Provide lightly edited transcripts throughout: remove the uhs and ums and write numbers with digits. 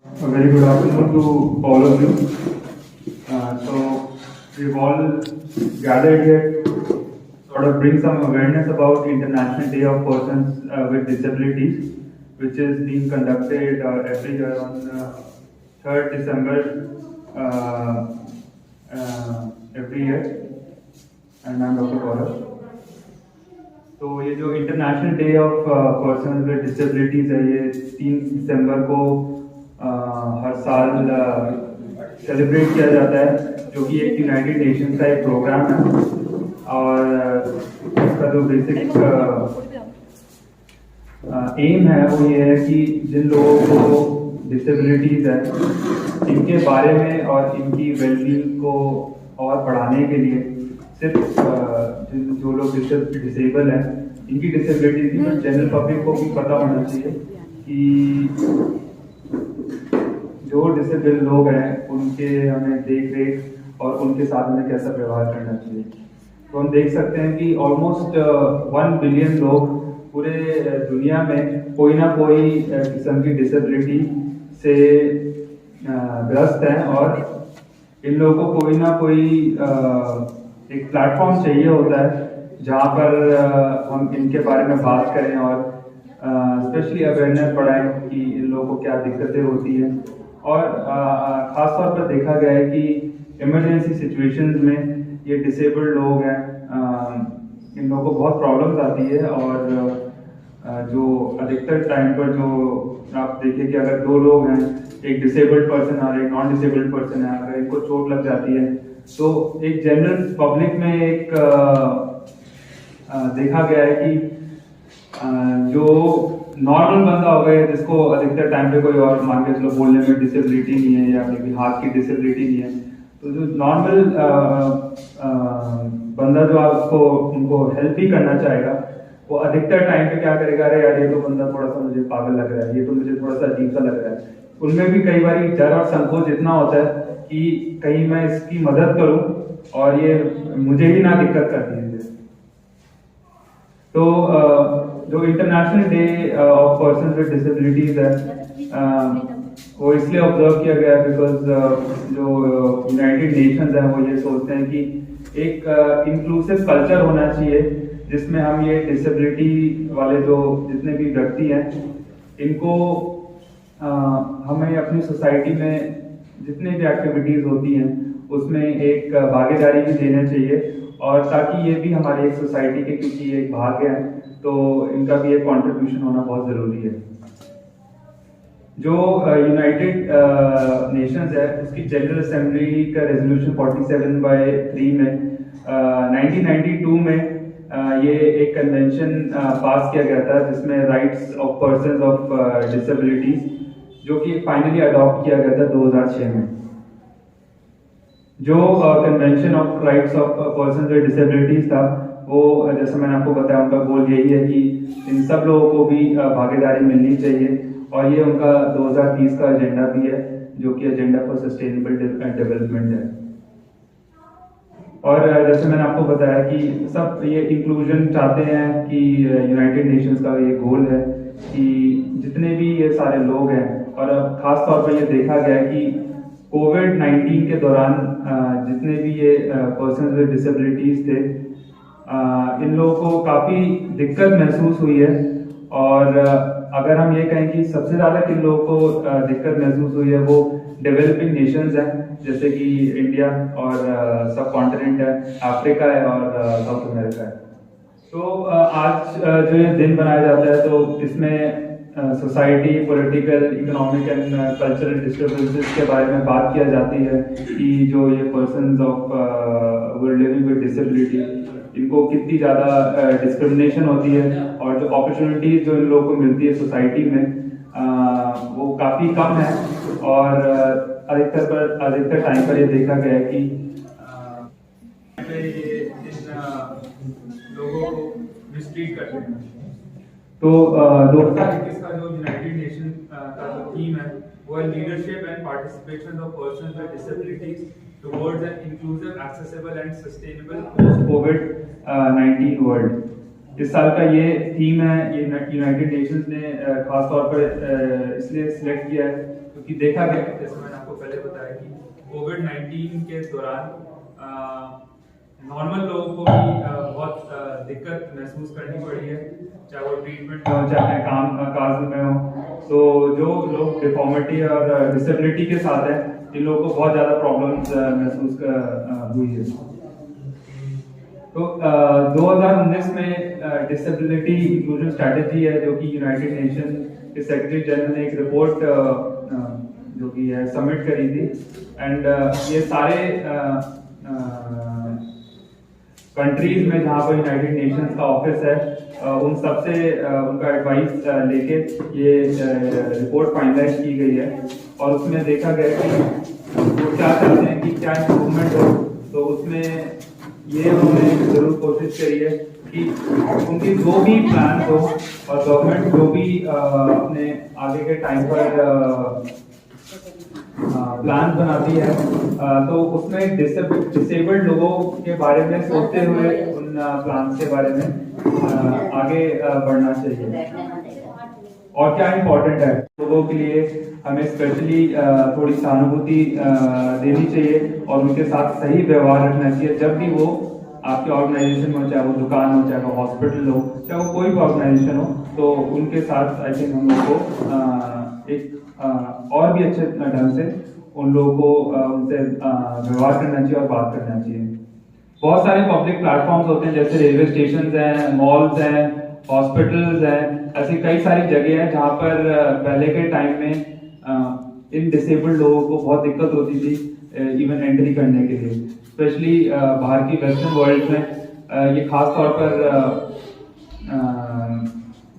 A very good afternoon to all of you. So we've all gathered here to sort of bring some awareness about International Day of Persons with Disabilities, which is being conducted every year on 3rd December every year. And I'm Dr. Gaurav. तो ये जो international day of person with disabilities है, ये 3 दिसंबर को हर साल celebrate किया जाता है, जो कि एक यूनाइटेड नेशंस का एक प्रोग्राम है। और इसका जो बेसिक एम है वो ये है कि जिन लोगों को डिसेबिलिटीज है, इनके बारे में और इनकी वेलबींग को और बढ़ाने के लिए सिर्फ जो लोग डिसेबल हैं, इनकी डिसेबिलिटी की जनरल पब्लिक को भी पता होना चाहिए कि जो डिसेबल लोग हैं उनके हमें देख रेख और उनके साथ में कैसा व्यवहार करना चाहिए। तो हम देख सकते हैं कि ऑलमोस्ट 1 बिलियन लोग पूरे दुनिया में कोई ना कोई किस्म की डिसेबिलिटी से ग्रस्त हैं, और इन लोगों को कोई ना कोई एक प्लेटफॉर्म चाहिए होता है जहाँ पर हम इनके बारे में बात करें और स्पेशली अवेयरनेस बढ़ाएं कि इन लोगों को क्या दिक्कतें होती हैं। और ख़ास तौर पर देखा गया है कि इमरजेंसी सिचुएशंस में ये डिसेबल्ड लोग हैं, इन लोगों को बहुत प्रॉब्लम्स आती है। और जो अधिकतर टाइम पर जो आप देखिए कि अगर 2 लोग हैं, एक डिसेबल्ड पर्सन और एक नॉन डिसेबल्ड पर्सन है, अगर इनको चोट लग जाती है तो एक जनरल पब्लिक में एक देखा गया है कि जो नॉर्मल बंदा होगा, जिसको अधिकतर टाइम पे कोई और मान के चलो बोलने में डिसेबिलिटी नहीं है या फिर हाथ की डिसेबिलिटी नहीं है, तो जो नॉर्मल बंदा जो आपको उनको हेल्प ही करना चाहेगा, वो अधिकतर टाइम पे क्या करेगा, अरे यार ये तो बंदा थोड़ा सा मुझे पागल लग रहा है, ये तो मुझे थोड़ा सा अजीब सा लग रहा है। उनमें भी कई बार डर और संकोच इतना होता है कि कहीं मैं इसकी मदद करूं और ये मुझे ही ना दिक्कत कर दीजिए। तो जो international day of person with disabilities है, वो इसलिए ऑब्जर्व किया गया है बिकॉज जो यूनाइटेड नेशंस है वो ये सोचते हैं कि एक इंक्लूसिव कल्चर होना चाहिए जिसमें हम ये डिसेबिलिटी वाले जो जितने भी व्यक्ति हैं, इनको हमें अपनी सोसाइटी में जितने भी एक्टिविटीज होती हैं उसमें एक भागीदारी भी देना चाहिए, और ताकि ये भी हमारी एक सोसाइटी के, क्योंकि ये एक भाग है, तो इनका भी एक कंट्रीब्यूशन होना बहुत ज़रूरी है। जो यूनाइटेड नेशंस है उसकी जनरल असेंबली का रेजोल्यूशन 47/3 में 1992 में ये एक कन्वेंशन पास किया गया था जिसमें rights of persons of disabilities, जो कि फाइनली अडॉप्ट किया गया था 2006 में। जो convention of rights of person with disabilities था, वो जैसे मैंने आपको बताया, उनका गोल यही है कि इन सब लोगों को भी भागीदारी मिलनी चाहिए, और ये उनका 2030 का एजेंडा भी है, जो कि एजेंडा फॉर सस्टेनेबल डेवलपमेंट है। और जैसे मैंने आपको बताया कि सब ये इंक्लूजन चाहते हैं कि यूनाइटेड नेशंस का ये गोल है कि जितने भी ये सारे लोग हैं, और खास तौर पर ये देखा गया है कि कोविड-19 के दौरान जितने भी ये पर्सन विद डिसेबिलिटीज थे, इन लोगों को काफ़ी दिक्कत महसूस हुई है। और अगर हम ये कहें कि सबसे ज़्यादा किन लोगों को दिक्कत महसूस हुई है, वो डेवलपिंग नेशंस हैं, जैसे कि इंडिया और सब कॉन्टिनेंट है, अफ्रीका है और साउथ अमेरिका है। तो आज जो ये दिन बनाया जाता है, तो इसमें society, political, economic and cultural disturbances के बारे में बात किया जाती है कि जो ये persons of living with disability, इनको कितनी ज़्यादा डिस्क्रिमिनेशन होती है, और जो अपॉर्चुनिटीज जो इन लोगों को मिलती है सोसाइटी में वो काफ़ी कम है। और अधिकतर टाइम पर ये देखा गया है कि ये इन लोगों को मिसट्रीट करते हैं। तो 2021 का जो यूनाइटेड नेशन का जो थीम है वो है leadership and participation of persons with disabilities towards an inclusive, accessible and sustainable post covid world. इस साल का ये थीम है, ये यूनाइटेड नेशंस ने खास तौर पर इसलिए सिलेक्ट किया है क्योंकि देखा गया, जैसे मैंने आपको पहले बताया कि कोविड-19 के दौरान नॉर्मल लोगों को भी बहुत दिक्कत महसूस करनी पड़ी है, चाहे वो ट्रीटमेंट में हो, चाहे काम काज में हो। तो जो लोग डिफॉर्मिटी और डिसेबिलिटी के साथ है, इन लोगों को बहुत ज़्यादा प्रॉब्लम्स महसूस हुई है। तो 2019 में डिसेबिलिटी इंक्लूजन स्ट्रैटेजी है, जो कि यूनाइटेड नेशन के सेक्रेटरी जनरल ने एक रिपोर्ट जो कि है सबमिट करी थी। एंड ये सारे कंट्रीज में जहाँ पर यूनाइटेड नेशंस का ऑफिस है, उन सबसे उनका एडवाइस लेके ये रिपोर्ट फाइनलाइज की गई है। और उसमें देखा गया कि वो क्या चाहते हैं कि क्या इम्प्रूवमेंट हो। तो उसमें ये उन्होंने जरूर कोशिश करी है कि उनके जो भी प्लान हो और गवर्नमेंट जो भी अपने आगे के टाइम पर प्लान बनाती है, तो उसमें डिसेबल्ड लोगों के बारे में सोचते हुए उन प्लान के बारे में आगे बढ़ना चाहिए। और क्या इम्पोर्टेंट है लोगों के लिए, हमें स्पेशली थोड़ी सहानुभूति देनी चाहिए और उनके साथ सही व्यवहार रखना चाहिए। जब भी वो आपके ऑर्गेनाइजेशन में, चाहे वो दुकान हो, चाहे वो हॉस्पिटल हो, चाहे वो कोई भी ऑर्गेनाइजेशन हो, तो उनके साथ आई थिंक हम लोग को एक और भी अच्छे ढंग से उन लोगों को उनसे व्यवहार करना चाहिए और बात करना चाहिए। बहुत सारे पब्लिक प्लेटफॉर्म्स होते हैं, जैसे रेलवे स्टेशन हैं, मॉल्स हैं, हॉस्पिटल्स हैं, ऐसी कई सारी जगह हैं जहाँ पर पहले के टाइम में इन डिसेबल्ड लोगों को बहुत दिक्कत होती थी इवन एंट्री करने के लिए। स्पेशली बाहर की वेस्टर्न वर्ल्ड में ये खास तौर पर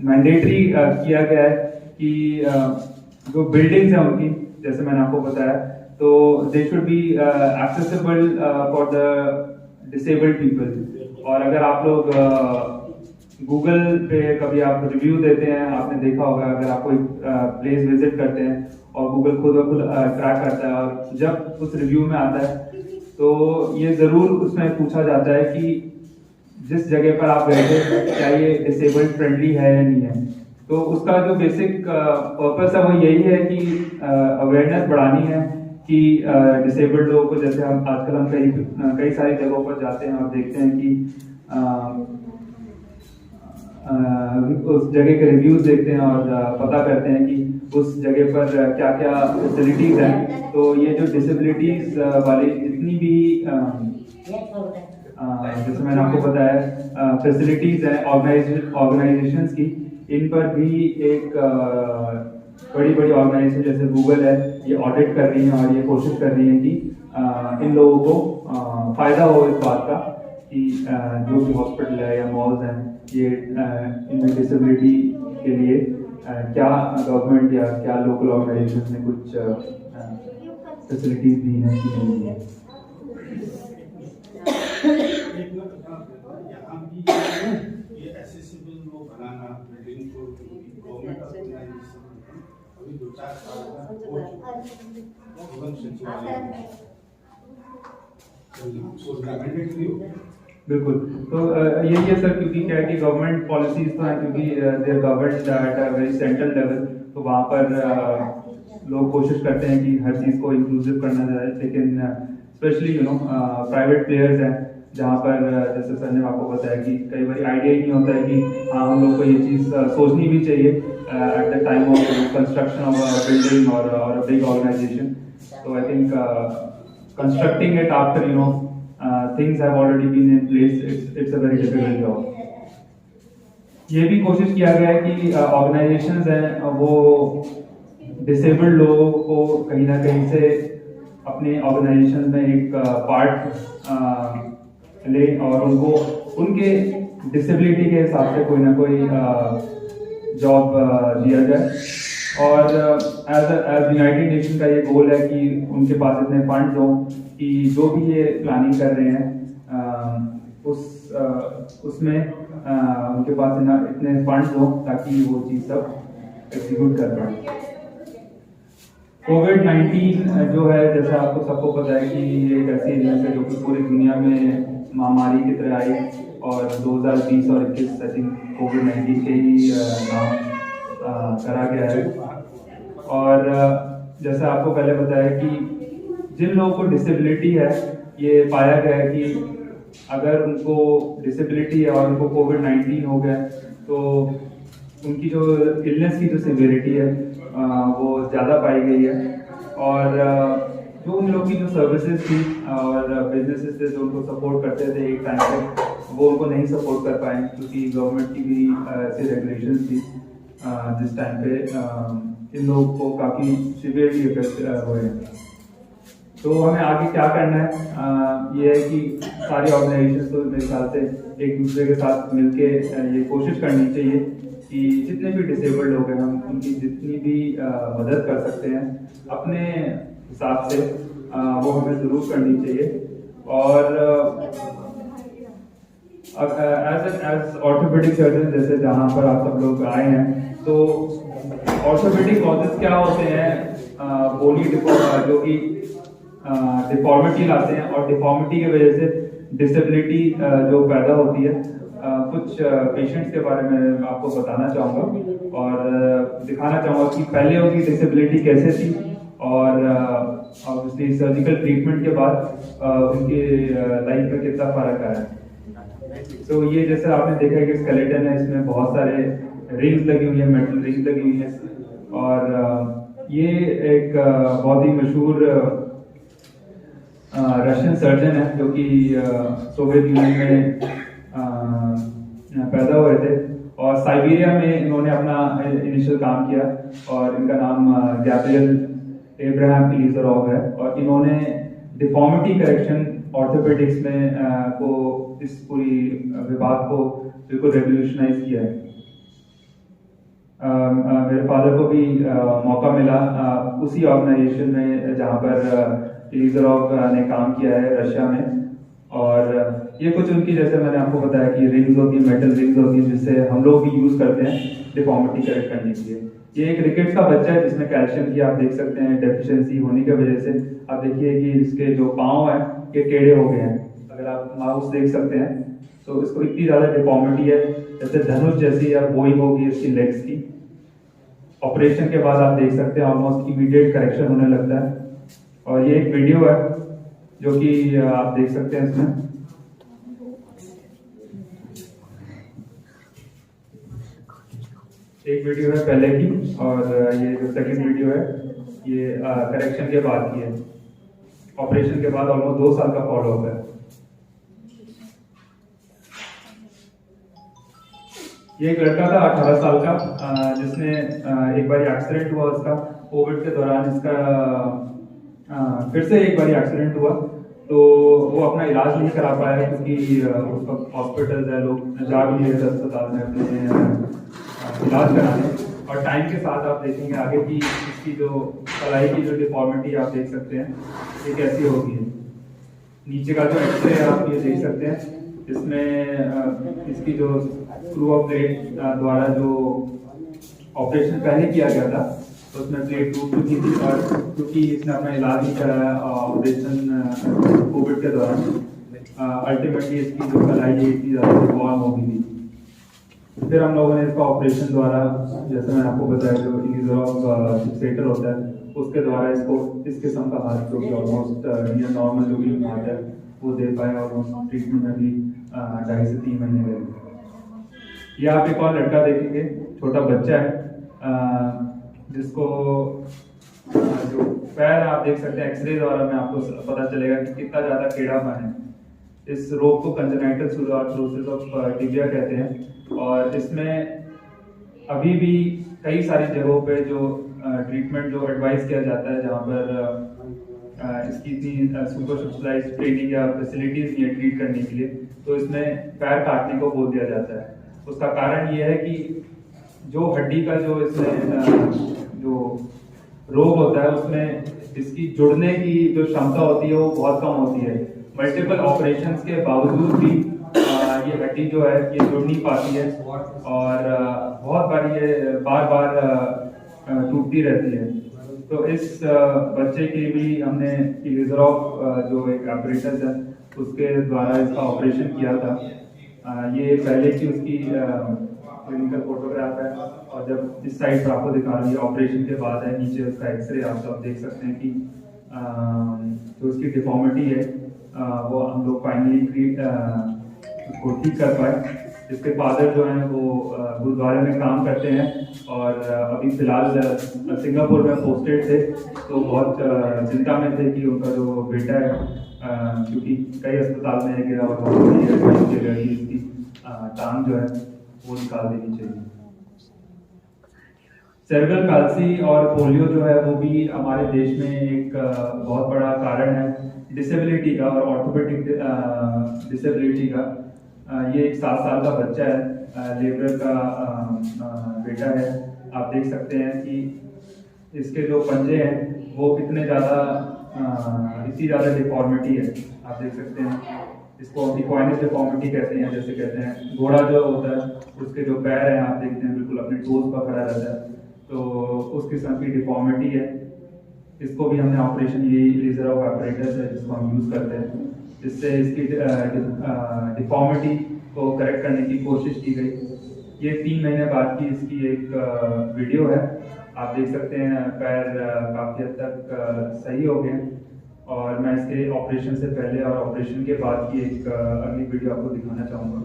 मैंडेटरी किया गया है कि जो बिल्डिंग्स हैं उनकी, जैसे मैंने आपको बताया, तो they should be accessible for the disabled people. और अगर आप लोग गूगल पे कभी आप रिव्यू देते हैं, आपने देखा होगा, अगर आप कोई प्लेस विजिट करते हैं और गूगल खुद ब खुद ट्रैक करता है, और जब उस रिव्यू में आता है तो ये जरूर उसमें पूछा जाता है कि जिस जगह पर आप गए थे क्या ये डिसेबल्ड फ्रेंडली है या नहीं है। तो उसका जो बेसिक पर्पस है वो यही है कि अवेयरनेस बढ़ानी है कि डिसेबल्ड लोगों को, जैसे हम आजकल हम कई सारी जगहों पर जाते हैं और देखते हैं कि उस जगह के रिव्यूज देखते हैं और पता करते हैं कि उस जगह पर क्या क्या फैसिलिटीज हैं। तो ये जो डिसेबिलिटीज वाली जितनी भी जैसे मैंने आपको बताया फैसिलिटीज हैं ऑर्गेनाइजेशंस की, इन पर भी एक बड़ी बड़ी ऑर्गेनाइजेशन जैसे गूगल है, ये ऑडिट कर रही है और ये कोशिश कर रही है कि इन लोगों को फायदा हो इस बात का कि जो भी हॉस्पिटल है या मॉल्स हैं, ये इनमें डिसेबिलिटी के लिए क्या गवर्नमेंट या क्या लोकल ऑर्गेनाइजेशन ने कुछ फैसिलिटीज दी हैं कि नहीं दी है। बिल्कुल, तो यही है सर, क्योंकि क्या है कि गवर्नमेंट पॉलिसीज तो हैं, क्योंकि they are governed at a very central level, तो वहाँ पर लोग कोशिश करते हैं कि हर चीज़ को इंक्लूसिव करना चाहिए। लेकिन स्पेशली प्राइवेट प्लेयर्स हैं जहाँ पर जैसे सर ने आपको बताया कि कई बार आइडिया ही नहीं होता है कि हाँ हम लोग को ये चीज़ सोचनी भी चाहिए at the time of construction of a building और अ बिग ऑर्गेनाइजेशन। तो I think constructing it after things have already been in place, it's a very difficult job। ये भी कोशिश किया गया है कि ऑर्गेनाइजेशंस हैं वो डिसेबल्ड लोगों को कहीं ना कहीं से अपने ऑर्गेनाइजेशन में एक पार्ट ले और उनको उनके डिसेबिलिटी के हिसाब से कोई ना कोई जॉब दिया जाए। और एज यूनाइटेड नेशन का ये गोल है कि उनके पास इतने फंड्स हों कि जो भी ये प्लानिंग कर रहे हैं उसमें उनके पास इतने फंड्स हों ताकि वो चीज़ सब एग्जीक्यूट कर पाए। कोविड-19 जो है, जैसा आपको सबको पता है कि ये एक ऐसी इलनेस है जो कि पूरी दुनिया में महामारी की तरह आई और 2020 और 21 आई थिंक कोविड-19 के ही नाम करा गया है। और जैसा आपको पहले बताया कि जिन लोगों को डिसेबिलिटी है, ये पाया गया है कि अगर उनको डिसेबिलिटी है और उनको कोविड-19 हो गया तो उनकी जो इलनेस की जो सिवियरिटी है वो ज़्यादा पाई गई है। और जो उन लोगों की जो सर्विसेज थी और बिजनेसेस थे जो उनको सपोर्ट करते थे एक टाइम पे, वो उनको नहीं सपोर्ट कर पाए क्योंकि गवर्नमेंट की भी ऐसी रेगुलेशन थी जिस टाइम पे इन लोगों को काफ़ी सीवियरली इफेक्ट हुए हैं। तो हमें आगे क्या करना है, ये है कि सारी ऑर्गेनाइजेशन को मेरे ख्याल से एक दूसरे के साथ मिलके ये कोशिश करनी चाहिए कि जितने भी डिसेबल्ड लोग हैं हम उनकी जितनी भी मदद कर सकते हैं अपने हिसाब से वो हमें ज़रूर करनी चाहिए। और एज ऑर्थोपेडिक सर्जन जैसे जहाँ पर आप सब लोग आए हैं, तो ऑर्थोपेडिक कॉजेज क्या होते हैं, बोनी जो कि डिफॉर्मिटी लाते हैं और डिफॉर्मिटी की वजह से डिसेबिलिटी जो पैदा होती है। कुछ पेशेंट्स के बारे में आपको बताना चाहूँगा और दिखाना चाहूँगा कि पहले उनकी डिसेबिलिटी कैसे थी और ऑब्वियसली सर्जिकल ट्रीटमेंट के बाद उनके लाइफ में कितना फर्क आया है। तो ये जैसे आपने देखा है कि स्केलेटन है, इसमें बहुत सारे रिंग्स लगी हुई है, मेटल रिंग्स लगी हुई है। और ये एक बहुत ही मशहूर रशियन सर्जन है जो कि सोवियत यूनियन में पैदा हुए थे और साइबेरिया में इन्होंने अपना इनिशियल काम किया और इनका नाम गैब्रियल एब्राहम इलीज़ारोव है। और इन्होंने डिफॉर्मिटी करेक्शन ऑर्थोपेडिक्स में को इस पूरी विभाग को बिल्कुल रेवोल्यूशनाइज किया है। मेरे फादर को भी मौका मिला उसी ऑर्गेनाइजेशन में जहाँ पर इलीज़ारोव ने काम किया है रशिया में। और ये कुछ उनकी, जैसे मैंने आपको बताया कि रिंग्स होती है, मेटल रिंग्स होती है जिससे हम लोग भी यूज़ करते हैं डिफॉर्मिटी करेक्ट करने के लिए। ये एक रिकेट्स का बच्चा है जिसमें कैल्शियम की आप देख सकते हैं डेफिशिएंसी होने की वजह से आप देखिए कि इसके जो पाँव हैं ये टेढ़े हो गए हैं। अगर आप माउस देख सकते हैं तो इसको इतनी ज़्यादा डिफॉर्मिटी है, जैसे धनुष जैसी या बोइंग होगी इसकी लेग्स की। ऑपरेशन के बाद आप देख सकते हैं ऑलमोस्ट इमीडिएट करेक्शन होने लगता है। और ये एक वीडियो है जो कि आप देख सकते हैं इसमें। एक वीडियो है पहले की और ये जो सेकंड वीडियो है ये करेक्शन के बाद की है। ऑपरेशन के बाद ऑलमोस्ट 2 साल का फॉलोअप है। ये एक लड़का था 18 साल का जिसने एक बार एक्सीडेंट हुआ उसका कोविड के दौरान। इसका फिर से एक बार एक्सीडेंट हुआ तो वो अपना इलाज नहीं करा पाया क्योंकि उस वक्त हॉस्पिटल है, लोग जा भी नहीं रहे अस्पताल में अपने इलाज कराने। और टाइम के साथ आप देखेंगे आगे की इसकी जो कलाई की जो डिफॉर्मिटी आप देख सकते हैं ये कैसी होगी। नीचे का जो एक्सरे आप ये देख सकते हैं, इसमें इसकी जो स्क्रू ऑफ प्लेट द्वारा जो ऑपरेशन पहले किया गया था तो उसमें प्लेट टूट चुकी थी और क्योंकि इसने अपना इलाज नहीं कराया ऑपरेशन कोविड के दौरान, अल्टीमेटली इसकी जो कलाई है इतनी ज़्यादा डिफॉर्म हो गई थी। फिर हम लोगों ने इसका ऑपरेशन द्वारा, जैसे मैंने आपको बताया, जो इलीज़ारोव फिक्सेटर होता है उसके द्वारा इसको इस किस्म का हाथ जो कि ऑलमोस्ट नियर नॉर्मल जो भी हाथ है वो दे पाए। और ट्रीटमेंट में भी 2.5 से 3 महीने लगे। ये आप एक और लड़का देखेंगे, छोटा बच्चा है जिसको जो पैर आप देख सकते हैं एक्सरे द्वारा में आपको पता चलेगा कि कितना ज़्यादा टेढ़ापन है। इस रोग को कंजेनाइटल सुडोआर्थरोसिस ऑफ टिबिया कहते हैं। और इसमें अभी भी कई सारी जगहों पे जो ट्रीटमेंट जो एडवाइस किया जाता है जहाँ पर इसकी इतनी सुपर स्पेशलाइज्ड ट्रेनिंग या फैसिलिटीज नहीं है ट्रीट करने के लिए, तो इसमें पैर काटने को बोल दिया जाता है। उसका कारण ये है कि जो हड्डी का जो इसमें जो रोग होता है उसमें इसकी जुड़ने की जो क्षमता होती है वो बहुत कम होती है। मल्टीपल ऑपरेशंस के बावजूद भी ये हड्डी जो है ये जुड़ नहीं पाती है और बहुत बार ये बार बार टूटती रहती है। तो इस बच्चे के भी हमने इलीज़ारोव जो एक ऑपरेटर है उसके द्वारा इसका ऑपरेशन किया था। ये पहले की उसकी क्लिनिकल फोटोग्राफ है, और जब इस साइड पर आपको दिखा रही है ऑपरेशन के बाद है, नीचे उसका एक्सरे आप देख सकते हैं कि जो उसकी डिफॉर्मिटी है वो हम लोग फाइनली उसको ठीक कर पाए। इसके फादर जो हैं वो गुरुद्वारे में काम करते हैं, और अभी फिलहाल सिंगापुर में पोस्टेड थे, तो बहुत चिंता में थे कि उनका जो बेटा है, क्योंकि कई अस्पताल में गिरा और इसकी टांग जो है वो निकाल देनी चाहिए। सेरेब्रल पाल्सी और पोलियो जो है वो भी हमारे देश में एक बहुत बड़ा कारण है डिसेबिलिटी का, और ऑर्थोपेडिक डिसेबिलिटी का। ये एक 7 साल का बच्चा है, लेबर का बेटा है। आप देख सकते हैं कि इसके जो पंजे हैं वो कितने ज़्यादा इतनी ज़्यादा डिफॉर्मिटी है, आप देख सकते हैं। इसको इक्वाइनस डिफॉर्मिटी कहते हैं, जैसे कहते हैं घोड़ा जो होता है उसके जो पैर हैं आप देखते हैं बिल्कुल अपने टोज पर खड़ा रहता है, तो उस किस्म की डिफॉर्मिटी है। इसको भी हमने ऑपरेशन, ये लेजर ऑफ ऑपरेटर्स है जिसको हम यूज़ करते हैं, जिससे इसकी डिफॉर्मिटी को करेक्ट करने की कोशिश की गई। ये 3 महीने बाद की इसकी एक वीडियो है, आप देख सकते हैं पैर काफ़ी हद तक सही हो गए। और मैं इसके ऑपरेशन से पहले और ऑपरेशन के बाद की एक अगली वीडियो आपको दिखाना चाहूँगा।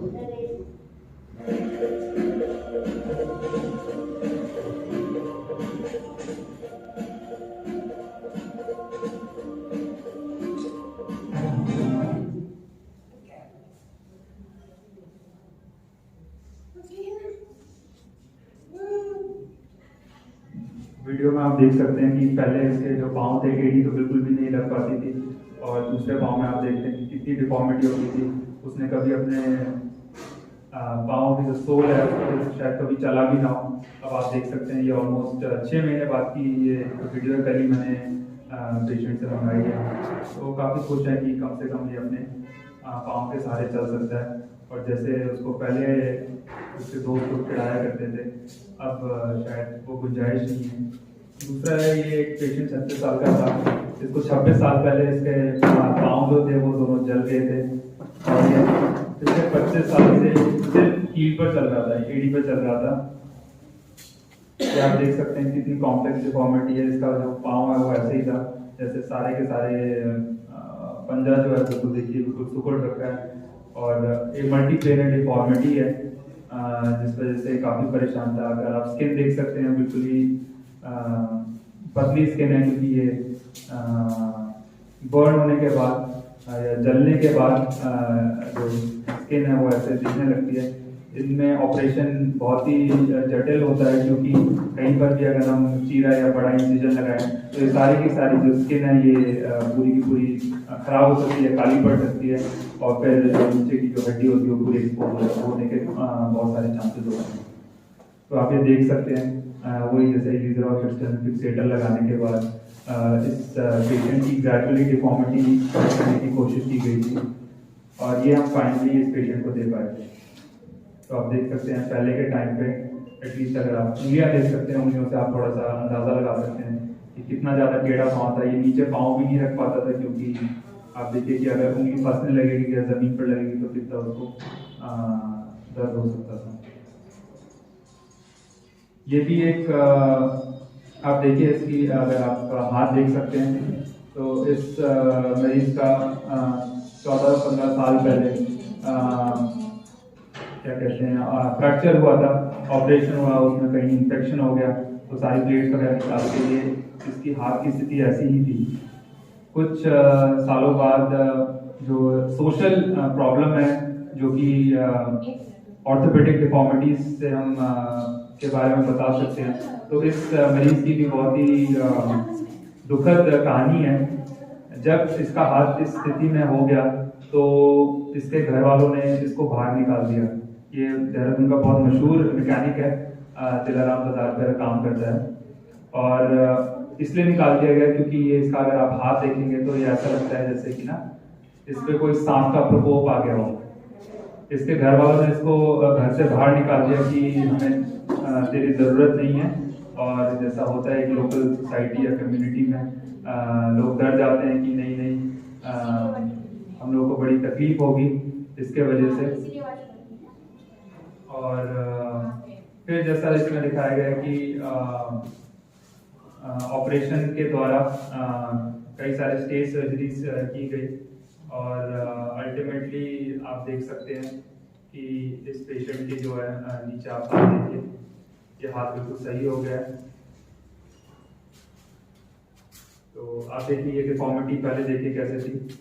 वीडियो में आप देख सकते हैं कि पहले इसके जो पाँव थे, एड़ी तो बिल्कुल भी नहीं लग पाती थी, और दूसरे पाँव में आप देखते हैं कि कितनी डिफॉर्मिटी होती थी। उसने कभी अपने पाँव की जो सोल है उसको शायद कभी चला भी ना हो। अब आप देख सकते हैं ये ऑलमोस्ट 6 महीने बाद की ये वीडियो कल ही मैंने पेशेंट से मंगाई है, तो काफ़ी खुश है कि कम से कम ये अपने पाँव के सहारे चल सकता है। और जैसे उसको पहले उसके दोस्त लोग खिलाया करते थे, अब शायद वो गुंजाइश नहीं है। दूसरा है, ये एक पेशेंट 36 साल का था, इसको 26 साल पहले इसके पाँव जो थे वो दोनों जल गए थे, और ये पिछले 25 साल से सिर्फ कील पर चल रहा था, एड़ी पर चल रहा था। ये आप देख सकते हैं कितनी कॉम्प्लेक्स डिफॉर्मिटी है। इसका जो पाँव है वो ऐसे ही था जैसे सारे के सारे पंजा जो है बिल्कुल देखिए बिल्कुल सुकड़ रखा है, और एक मल्टीप्लेनर डिफॉर्मिटी है जिस वजह से काफ़ी परेशान था। अगर आप स्किन देख सकते हैं बिल्कुल ही पतली स्किन है, क्योंकि ये बर्न होने के बाद या जलने के बाद जो स्किन है वो ऐसे दिखने लगती है। इनमें ऑपरेशन बहुत ही जटिल होता है, क्योंकि कहीं पर भी अगर हम चीरा या बड़ा इंसिजन लगाएं तो ये सारी की सारी जो स्किन है ये पूरी की पूरी खराब हो सकती है, काली पड़ सकती है, और फिर जो नीचे की जो हड्डी होती है वो पूरी एक्सपोज होने के बहुत सारे चांसेस होते हैं। तो आप ये देख सकते हैं वही जैसे लेजर और फिक्सेटर लगाने के बाद इस पेशेंट की ग्रेजुअली डिफॉर्मिटी करने की कोशिश की गई थी, और ये हम फाइनली इस पेशेंट को दे पाए थे। तो आप देख सकते हैं पहले के टाइम पे एटलीस्ट अगर आप उंगलियां देख सकते हैं, उंगलियों से आप थोड़ा सा अंदाज़ा लगा सकते हैं कि कितना ज़्यादा टेढ़ा पाँव था। ये नीचे पाँव भी नहीं रख पाता था, क्योंकि आप देखिए कि अगर उंगली फंसने लगेगी या ज़मीन पर लगेगी तो कितना उसको दर्द हो सकता था। ये भी एक आप देखिए इसकी अगर आप हाथ देख सकते हैं तो इस मरीज का 14-15 साल पहले क्या कहते हैं फ्रैक्चर हुआ था, ऑपरेशन हुआ, उसमें कहीं इन्फेक्शन हो गया तो सारी प्लेट्स वगैरह निकाल के लिए इसकी हाथ की स्थिति ऐसी ही थी। कुछ सालों बाद जो सोशल प्रॉब्लम है जो कि ऑर्थोपेडिक डिफॉर्मिटीज से हम के बारे में बता सकते हैं, तो इस मरीज की भी बहुत ही दुखद कहानी है। जब इसका हाथ इस स्थिति में हो गया तो इसके घर वालों ने इसको बाहर निकाल दिया। ये देहरादून का बहुत मशहूर मैकेनिक है, तिलाराम बाजार पर काम करता है, और इसलिए निकाल दिया गया क्योंकि ये इसका अगर आप हाथ देखेंगे तो ये ऐसा लगता है जैसे कि ना इस पे कोई सांप का प्रकोप आ गया हो। इसके घर वालों ने इसको घर से बाहर निकाल दिया कि हमें तेरी ज़रूरत नहीं है, और जैसा होता है एक लोकल सोसाइटी या कम्युनिटी में लोग डर जाते हैं कि नहीं हम लोगों को बड़ी तकलीफ होगी इसके वजह से। और फिर जैसा इसमें दिखाया गया है कि ऑपरेशन के द्वारा कई सारे स्टेज सर्जरीज की गई और अल्टीमेटली आप देख सकते हैं कि इस पेशेंट की जो है नीचे आप देखिए ये हाथ बिल्कुल सही हो गया है। तो आप देखिए ये डिफॉर्मिटी पहले देखिए कैसे थी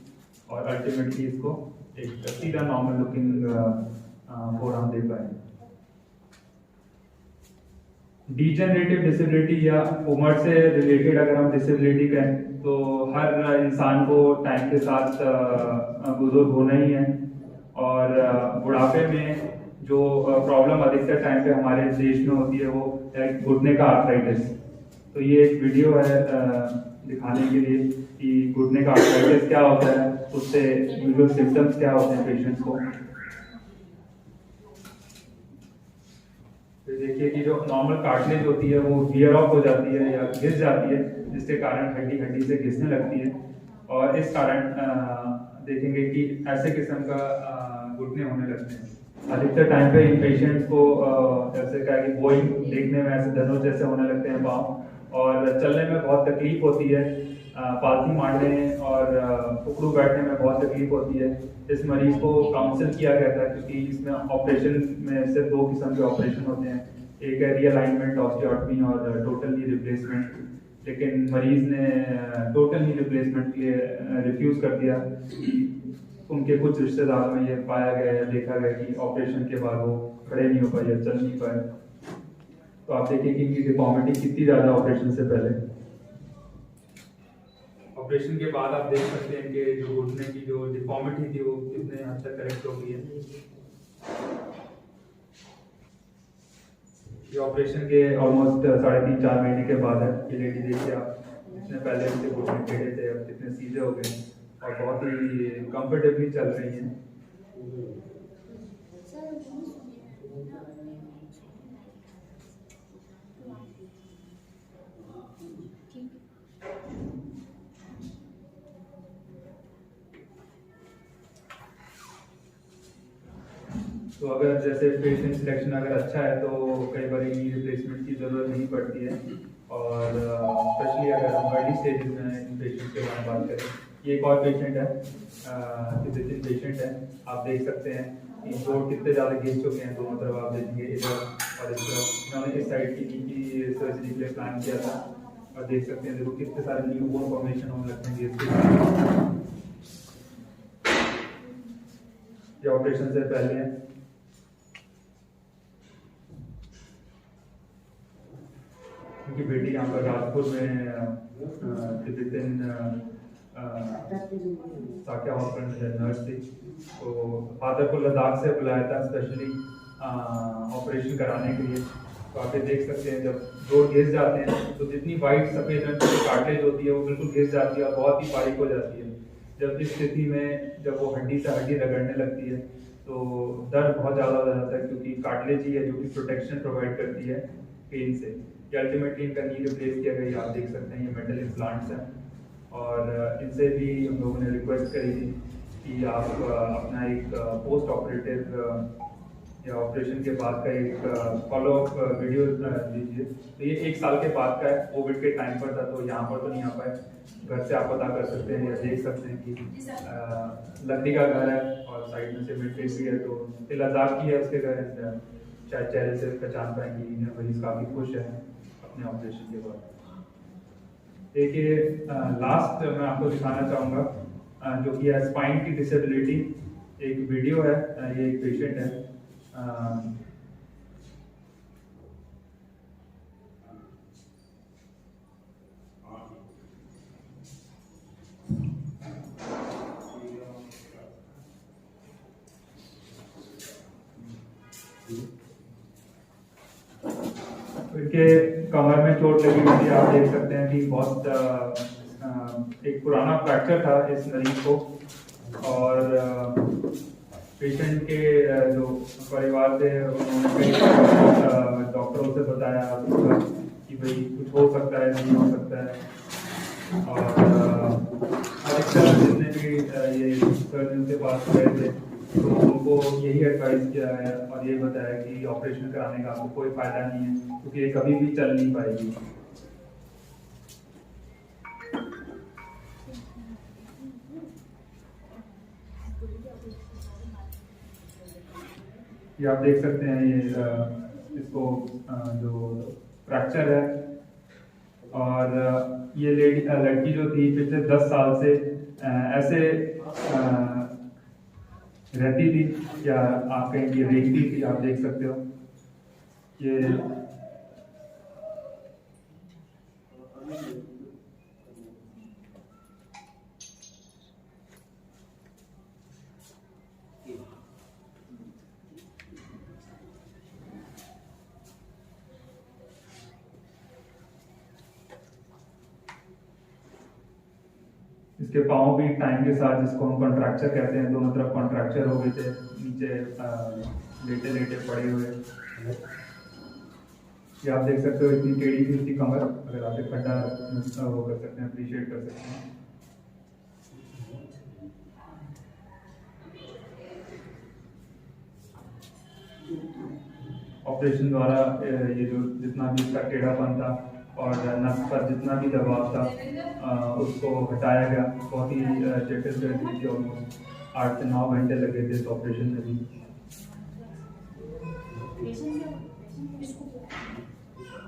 और अल्टीमेटली इसको एक सीधा नॉर्मल लुकिंग फोरआर्म दे पाए। डीजेनरेटिव डिसेबिलिटी या उम्र से रिलेटेड अगर हम डिसेबिलिटी कहें तो हर इंसान को टाइम के साथ बुजुर्ग होना ही है और बुढ़ापे में जो प्रॉब्लम अधिकतर टाइम पे हमारे देश में होती है वो घुटने का आर्थराइटिस। तो ये एक वीडियो है दिखाने के लिए कि घुटने का आर्थराइटिस क्या होता है, उससे यूजुअल सिम्टम्स क्या होते हैं पेशेंट्स को। तो देखिए कि जो नॉर्मल कार्टिलेज होती है वो वियर ऑफ हो जाती है या घिस जाती है, जिसके कारण हड्डी हड्डी से घिसने लगती है और इस कारण देखेंगे कि ऐसे किस्म का घुटने होने लगते हैं। अधिकतर टाइम पे इन पेशेंट्स को जैसे क्या कि बोइंग देखने में ऐसे धनुष जैसे होने लगते हैं पाँव और चलने में बहुत तकलीफ होती है, पालथी मारने और उकड़ू बैठने में बहुत तकलीफ होती है। इस मरीज को काउंसिल किया गया था क्योंकि इसमें ऑपरेशन में सिर्फ दो किस्म के ऑपरेशन होते हैं, एक है रीअलाइनमेंट ऑस्टियोटमी और टोटल नी रिप्लेसमेंट। लेकिन मरीज ने टोटल नी रिप्लेसमेंट के लिए रिफ्यूज कर दिया। उनके कुछ रिश्तेदारों में ये पाया गया है, देखा गया कि ऑपरेशन के बाद वो खड़े नहीं हो पाए या चल नहीं पाए। तो आप देखिए कि इनकी डिफॉर्मिटी कितनी ज़्यादा ऑपरेशन से पहले। ऑपरेशन के बाद आप देख सकते हैं कि जो घुटने की जो डिफॉर्मिटी थी वो कितने हद तक करेक्ट हो गई है। ये ऑपरेशन के ऑलमोस्ट 3.5-4 महीने के बाद है। ये लेडी देखिए आप, जितने पहले उनके घुटने टेढ़े थे अब कितने सीधे हो गए और बहुत ही कंफर्टेबली चल रही हैं। तो अगर जैसे पेशेंट सिलेक्शन अगर अच्छा है तो कई बार नी रिप्लेसमेंट की ज़रूरत नहीं पड़ती है और स्पेशली अगर हम अर्ली स्टेजेस में इन पेशेंट के बारे में बात करें। ये एक और पेशेंट है, फिजिशियन पेशेंट है। आप देख सकते हैं कि जोड़ कितने ज़्यादा घिस चुके हैं दोनों तरफ। आप देखेंगे इधर और इस तरफ इन्होंने इस साइड की सर्जरी के लिए प्लान किया था और देख सकते हैं देखो कितने सारे न्यू बोन फॉर्मेशन होने लगते हैं घिस। ये ऑपरेशन से पहले है। उनकी बेटी यहाँ पर राजपुर में तिब्बतन साक्या हॉस्पिटल में नर्स थी, तो फादर को लद्दाख से बुलाया था स्पेशली ऑपरेशन कराने के लिए। तो आप देख सकते हैं जब जोड़ घिस जाते हैं तो जितनी वाइट सफ़ेद रंग की कार्टिलेज होती है वो बिल्कुल घिस जाती है और बहुत ही बारीक हो जाती है। जब इस स्थिति में जब वो हड्डी से हड्डी रगड़ने लगती है तो दर्द बहुत ज़्यादा हो जाता है, क्योंकि कार्टिलेज ही है जो कि प्रोटेक्शन प्रोवाइड करती है पेन से। अल्टीमेटली इनका नी रिप्लेस किया गया। आप देख सकते हैं ये मेटल इम्प्लांट्स हैं और इनसे भी हम लोगों ने रिक्वेस्ट करी थी कि आप अपना एक पोस्ट ऑपरेटिव या ऑपरेशन के बाद का एक फॉलोअप वीडियो दीजिए। तो ये 1 साल के बाद का है, कोविड के टाइम पर था तो यहाँ पर तो नहीं आ पाए। घर से आप पता कर सकते हैं या देख सकते हैं कि लकड़ी का घर है और साइड में से मिट्टी भी है, तो लद्दाख की है उसके घर। शायद चेहरे से पहचान पाएंगी मरीज काफ़ी खुश है अपने ऑपरेशन के बाद। देखिए लास्ट मैं आपको दिखाना चाहूँगा जो कि है स्पाइन की डिसेबिलिटी। एक वीडियो है, ये एक पेशेंट है इनके कमर में चोट लगी हुई थी। आप देख सकते हैं कि बहुत एक पुराना फ्रैक्चर था इस मरीज को और पेशेंट के जो परिवार थे उन्होंने कई डॉक्टरों से बताया कि भाई कुछ हो सकता है, नहीं हो सकता है। और अधिकतर जितने भी ये सर्जन के पास गए थे तो उनको यही एडवाइस किया है और ये बताया कि ऑपरेशन कराने का आपको कोई फायदा नहीं है क्योंकि ये कभी भी चल नहीं पाएगी। ये आप देख सकते हैं ये इसको जो फ्रैक्चर है और ये लड़की जो थी पिछले 10 साल से ऐसे रहती थी या आप कहेंगे रेखती थी। आप देख सकते हो ये इसके पाँव भी टाइम के साथ, जिसको हम कॉन्ट्रैक्चर कहते हैं, दोनों तरफ कॉन्ट्रैक्चर हो गए थे, नीचे लेटे लेटे पड़े हुए। ये आप देख सकते हो इतनी टेढ़ी थी उसकी कमर। अगर आप एक खड्डा वो कर सकते हैं, अप्रिशिएट कर सकते हैं। ऑपरेशन द्वारा ये जो जितना भी इसका टेढ़ापन था और नस पर जितना भी दबाव था उसको हटाया गया। बहुत ही जटिल सर्जरी थी, ऑलमोस्ट 8 से 9 घंटे लगे थे इस ऑपरेशन में भी।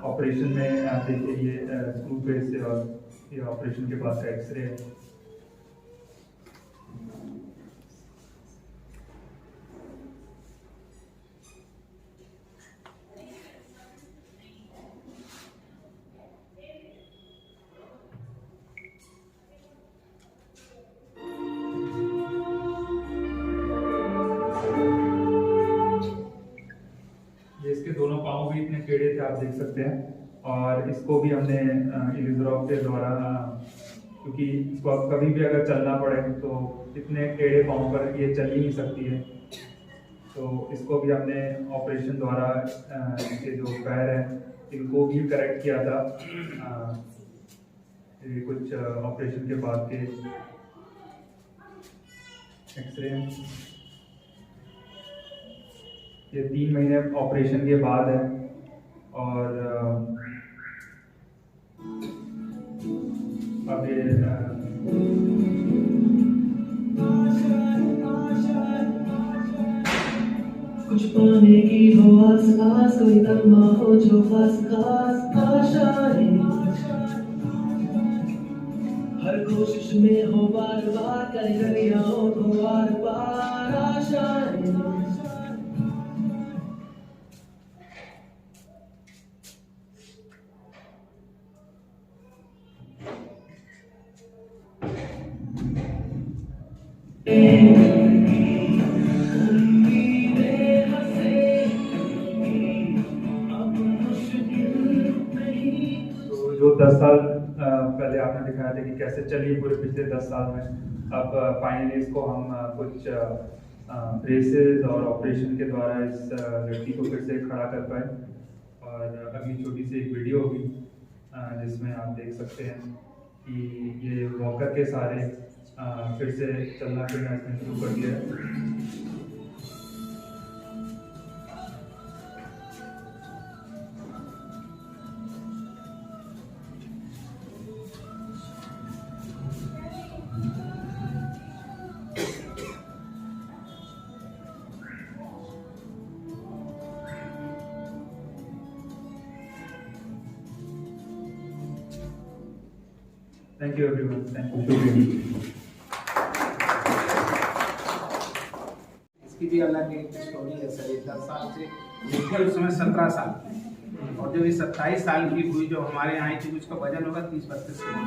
ऑपरेशन में आप देखिए ये स्क्रू पेस्ट से और ये ऑपरेशन के बाद का एक्सरे है। इसके दोनों पाँव भी इतने टेढ़े थे, आप देख सकते हैं। और इसको भी हमने इलिज़रॉफ के द्वारा, क्योंकि इसको अब कभी भी अगर चलना पड़े तो इतने टेढ़े पाँव पर ये चल ही नहीं सकती है, तो इसको भी हमने ऑपरेशन द्वारा इनके जो पैर हैं इनको भी करेक्ट किया था। ये कुछ ऑपरेशन के बाद के एक्सरे। ये 3 महीने ऑपरेशन के बाद है और अब ये कुछ पाने की हो आस आस, कोई तलमा हो जो खास खास आशाएं, हर कोशिश में हो बार बार कर गरियाओं को बार बार आशाएं। जो 10 साल पहले आपने दिखाया था कि कैसे चली पूरे पिछले 10 साल में, अब फाइनली इसको हम कुछ ब्रेसेस और ऑपरेशन के द्वारा इस लड़की को फिर से खड़ा कर पाए। और अभी छोटी सी एक वीडियो होगी जिसमें आप देख सकते हैं कि ये वॉकर के सहारे फिर से चलना फिरना इसने शुरू कर दिया है। Thank you everyone. Thank you. इसकी भी अलग एक स्टोरी है सर। 10 साल से लेकर उस समय 17 साल और जब ये 27 साल की हुई, जो हमारे यहाँ आई थी, उसका वजन होगा 30-32 किलो।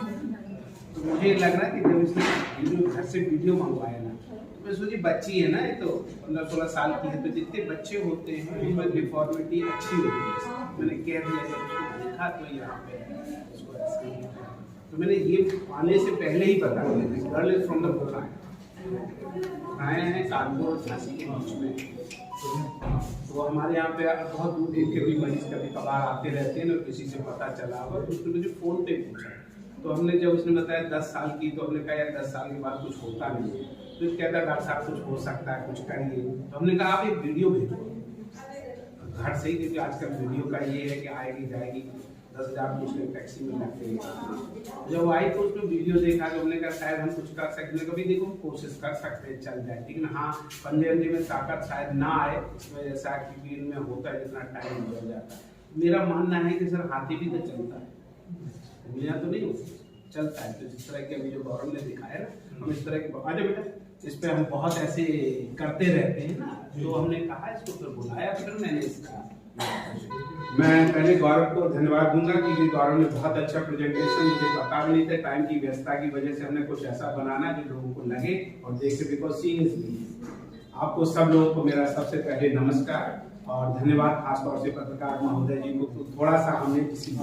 तो मुझे लग रहा है कि जब इसने वीडियो घर से वीडियो मंगवाया ना, तो मैं सोची बच्ची है ना, ये तो 15-16 साल की है, तो जितने बच्चे होते हैं उनमें डिफॉर्मिटी अच्छी होती है। मैंने कह दिया, जब उसको देखा तो यहाँ पे उसको ऐसा, तो मैंने ये आने से पहले ही बता दिया, girl is from the Bhopal, आए हैं कानपुर और झांसी के बीच में। तो हमारे यहाँ पे बहुत दूर दूर के भी मरीज कभी कभार आते रहते हैं ना, किसी से पता चला और उसने मुझे फ़ोन पे पूछा तो हमने जब उसने बताया 10 साल की, तो हमने कहा यार 10 साल के बाद कुछ होता नहीं है। तो कहता डॉक्टर साहब कुछ हो सकता है, कुछ करिए। तो हमने कहा आप एक वीडियो भेजो घर से ही, क्योंकि आजकल वीडियो का ये है कि आएगी जाएगी, 10,000 कुछ टैक्सी में लगते हैं। जब आई तो उसमें वीडियो देखा तो हमने कहा शायद हम कुछ कर सकते हैं, कभी देखो कोशिश कर सकते हैं, चल जाए। लेकिन हाँ, पंजे अंजे में ताकत शायद ना आए इसमें, जैसा कि इनमें होता है जितना टाइम गुजर जाता है। मेरा मानना है कि सर हाथी भी तो चलता है, उंगलियां तो नहीं होती, चलता है। तो जिस तरह के अभी जो गौरव ने दिखाया ना, हम इस तरह के आजा बेटा, इस पे हम बहुत ऐसे करते रहते हैं ना, तो हमने कहा इसको फिर बुलाया, फिर मैंने इसका मैं पहले गौरव को धन्यवाद दूंगा क्योंकि गौरव ने बहुत अच्छा प्रेजेंटेशन, मुझे पता भी नहीं था, टाइम की व्यस्तता की वजह से हमने कुछ ऐसा बनाना जो लोगों को लगे और देखे, बिकॉज सीइंग आपको सब लोगों को मेरा सबसे पहले नमस्कार और धन्यवाद, खासतौर से पत्रकार महोदय जी को। तो थोड़ा सा हमने किसी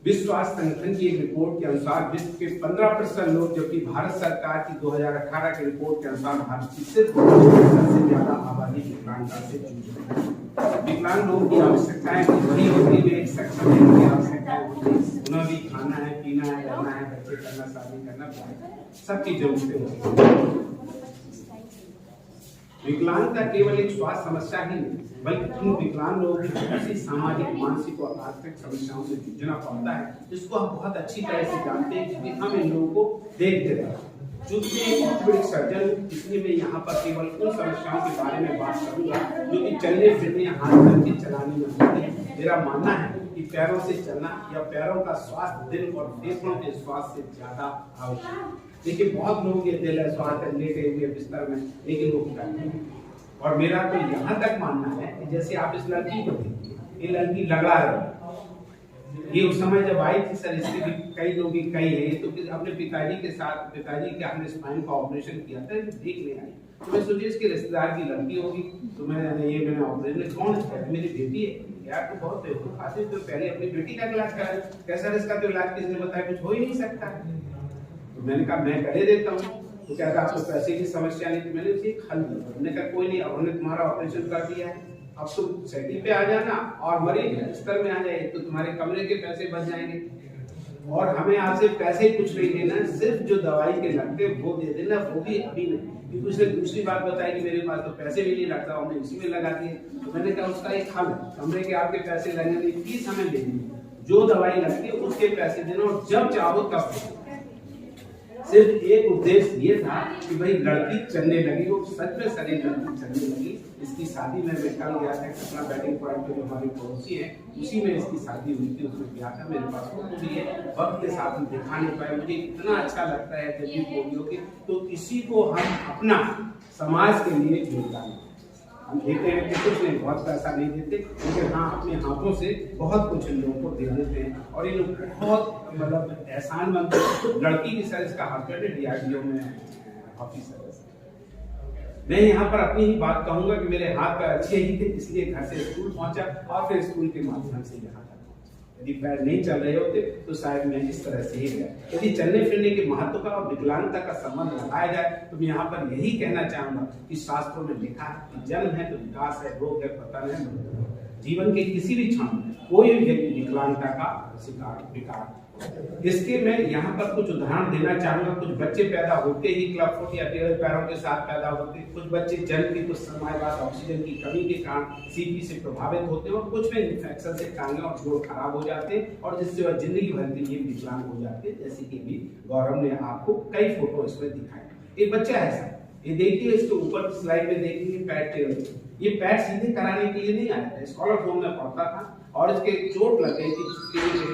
विश्व स्वास्थ्य संगठन की एक रिपोर्ट के अनुसार विश्व के 15% लोग, जबकि भारत सरकार की 2018 की रिपोर्ट के अनुसार भारत की सिर्फ 10% से ज्यादा आबादी विकलांगता से जूझ रही है। विकलांग लोगों की आवश्यकताएं वही होती है, एक सक्षम लोगों की आवश्यकताएं होती है, उन्हें भी खाना है, पीना है, रहना है, बच्चे करना, शादी करना, सबकी जरूरतें होती है। विकलांगता केवल एक स्वास्थ्य समस्या ही नहीं, बल्कि इन विकलांग लोगों की ऐसी सामाजिक, मानसिक और आर्थिक समस्याओं से जूझना पड़ता है जिसको हम बहुत अच्छी तरह से जानते हैं, क्योंकि हम इन लोगों को देखते रहते हैं। चूंकि एक ऑर्थोपेडिक सर्जन, इसलिए मैं यहाँ पर केवल उन समस्याओं के बारे में बात करूंगा जो कि चलने फिरने, हाथ पैर के चलाने में होती है। मेरा मानना है कि पैरों से चलना या पैरों का स्वास्थ्य दिल और फेफड़ों के स्वास्थ्य से ज्यादा आवश्यक है। देखिए बहुत लोग ये दिल है स्वास्थ्य लेटे हुए बिस्तर में, लेकिन वो करते हैं। और मेरा तो यहाँ तक मानना है कि जैसे आप इस लड़की को देखिए, ये लड़की लगा रही, ये उस समय जब आई थी सर, इसके भी कई लोग कई है, तो अपने पिताजी के साथ, पिताजी के हमने स्पाइन का ऑपरेशन किया था, देखने आई। तो मैं सोची इसके रिश्तेदार की लड़की होगी, तो मैंने ऑपरेशन, कौन है? मेरी बेटी है। यार तो बहुत खाते, तो पहले अपनी बेटी का इलाज कराए, कैसा इसका तो इलाज किसने बताया, कुछ हो ही नहीं सकता। तो मैंने कहा मैं करे देता हूँ। तो क्या था, आपको पैसे की समस्या नहीं थी, मैंने उसे हल दिया। हमने कहा कोई नहीं, अब हमने तुम्हारा ऑपरेशन कर दिया है, अब तुम सेटिंग पे आ जाना और मरीज बिस्तर में आ जाए, तो तुम्हारे कमरे के पैसे बच जाएंगे और हमें आपसे पैसे कुछ नहीं लेना, सिर्फ जो दवाई के लगते वो दे देना, वो भी अभी नहीं। क्योंकि उसने दूसरी बात बताई कि मेरे पास तो पैसे भी नहीं लगता, हमने इसी में लगा दिए। तो मैंने कहा उसका एक हल, कमरे के आपके पैसे लगने नहीं, फीस हमें देनी, जो दवाई लगती है उसके पैसे देना और जब चाहो तब। सिर्फ एक उद्देश्य ये था कि भाई लड़की चलने लगी, वो सच में शरीर लड़की चलने लगी। इसकी शादी में मैं कल गया था, अपना बैटिंग पॉइंट पे जो हमारी पड़ोसी है उसी में इसकी शादी हुई थी, उसमें गया था। मेरे पास फोटो भी है, वक्त के साथ हम दिखा नहीं पाए। मुझे इतना अच्छा लगता है जब भी पोलियो के, तो इसी को हम अपना समाज के लिए योगदान, हम देते हैं कि कुछ नहीं, बहुत पैसा नहीं देते, लेकिन हाँ अपने हाथों से बहुत कुछ इन लोगों को दे देते हैं और ये लोग बहुत मतलब एहसान बनते हैं। लड़की की सर इसका हस्बैंड है DRDO में ऑफिसर है। मैं यहाँ पर अपनी ही बात कहूंगा कि मेरे हाथ पैर अच्छे ही थे, इसलिए घर से स्कूल पहुंचा और फिर स्कूल के माध्यम से यहाँ तक पहुंचा। यदि पैर नहीं चल रहे होते तो शायद मैं इस तरह से ही गया। यदि चलने फिरने के महत्व का और विकलांगता का संबंध लगाया जाए तो मैं यहाँ पर यही कहना चाहूंगा कि शास्त्रों में लिखा है कि जन्म है तो विकास है, रोग है पतन है। जीवन के किसी भी क्षण में कोई भी व्यक्ति विकलांगता का शिकार विकार, इसके मैं यहाँ पर कुछ उदाहरण देना चाहूंगा। कुछ बच्चे पैदा होते ही क्लब फुट या टेढ़े पैरों के साथ पैदा होते हैं, कुछ बच्चे जन्म के कुछ समय बाद ऑक्सीजन की कमी के कारण CP से प्रभावित होते हैं और कुछ में इन्फेक्शन से टांगे और जोड़ खराब हो जाते हैं और जिससे वह जिंदगी भर के लिए विकलांग हो जाते हैं। जैसे कि भी गौरव ने आपको कई फोटो इसमें दिखाए। एक बच्चा ऐसा, ये देखिए इसके ऊपर स्लाइड में देखेंगे पैर टेढ़े, ये पैर सीधे कराने के लिए नहीं आया था, स्कॉलर होम में पढ़ता था और इसके चोट लग गई थी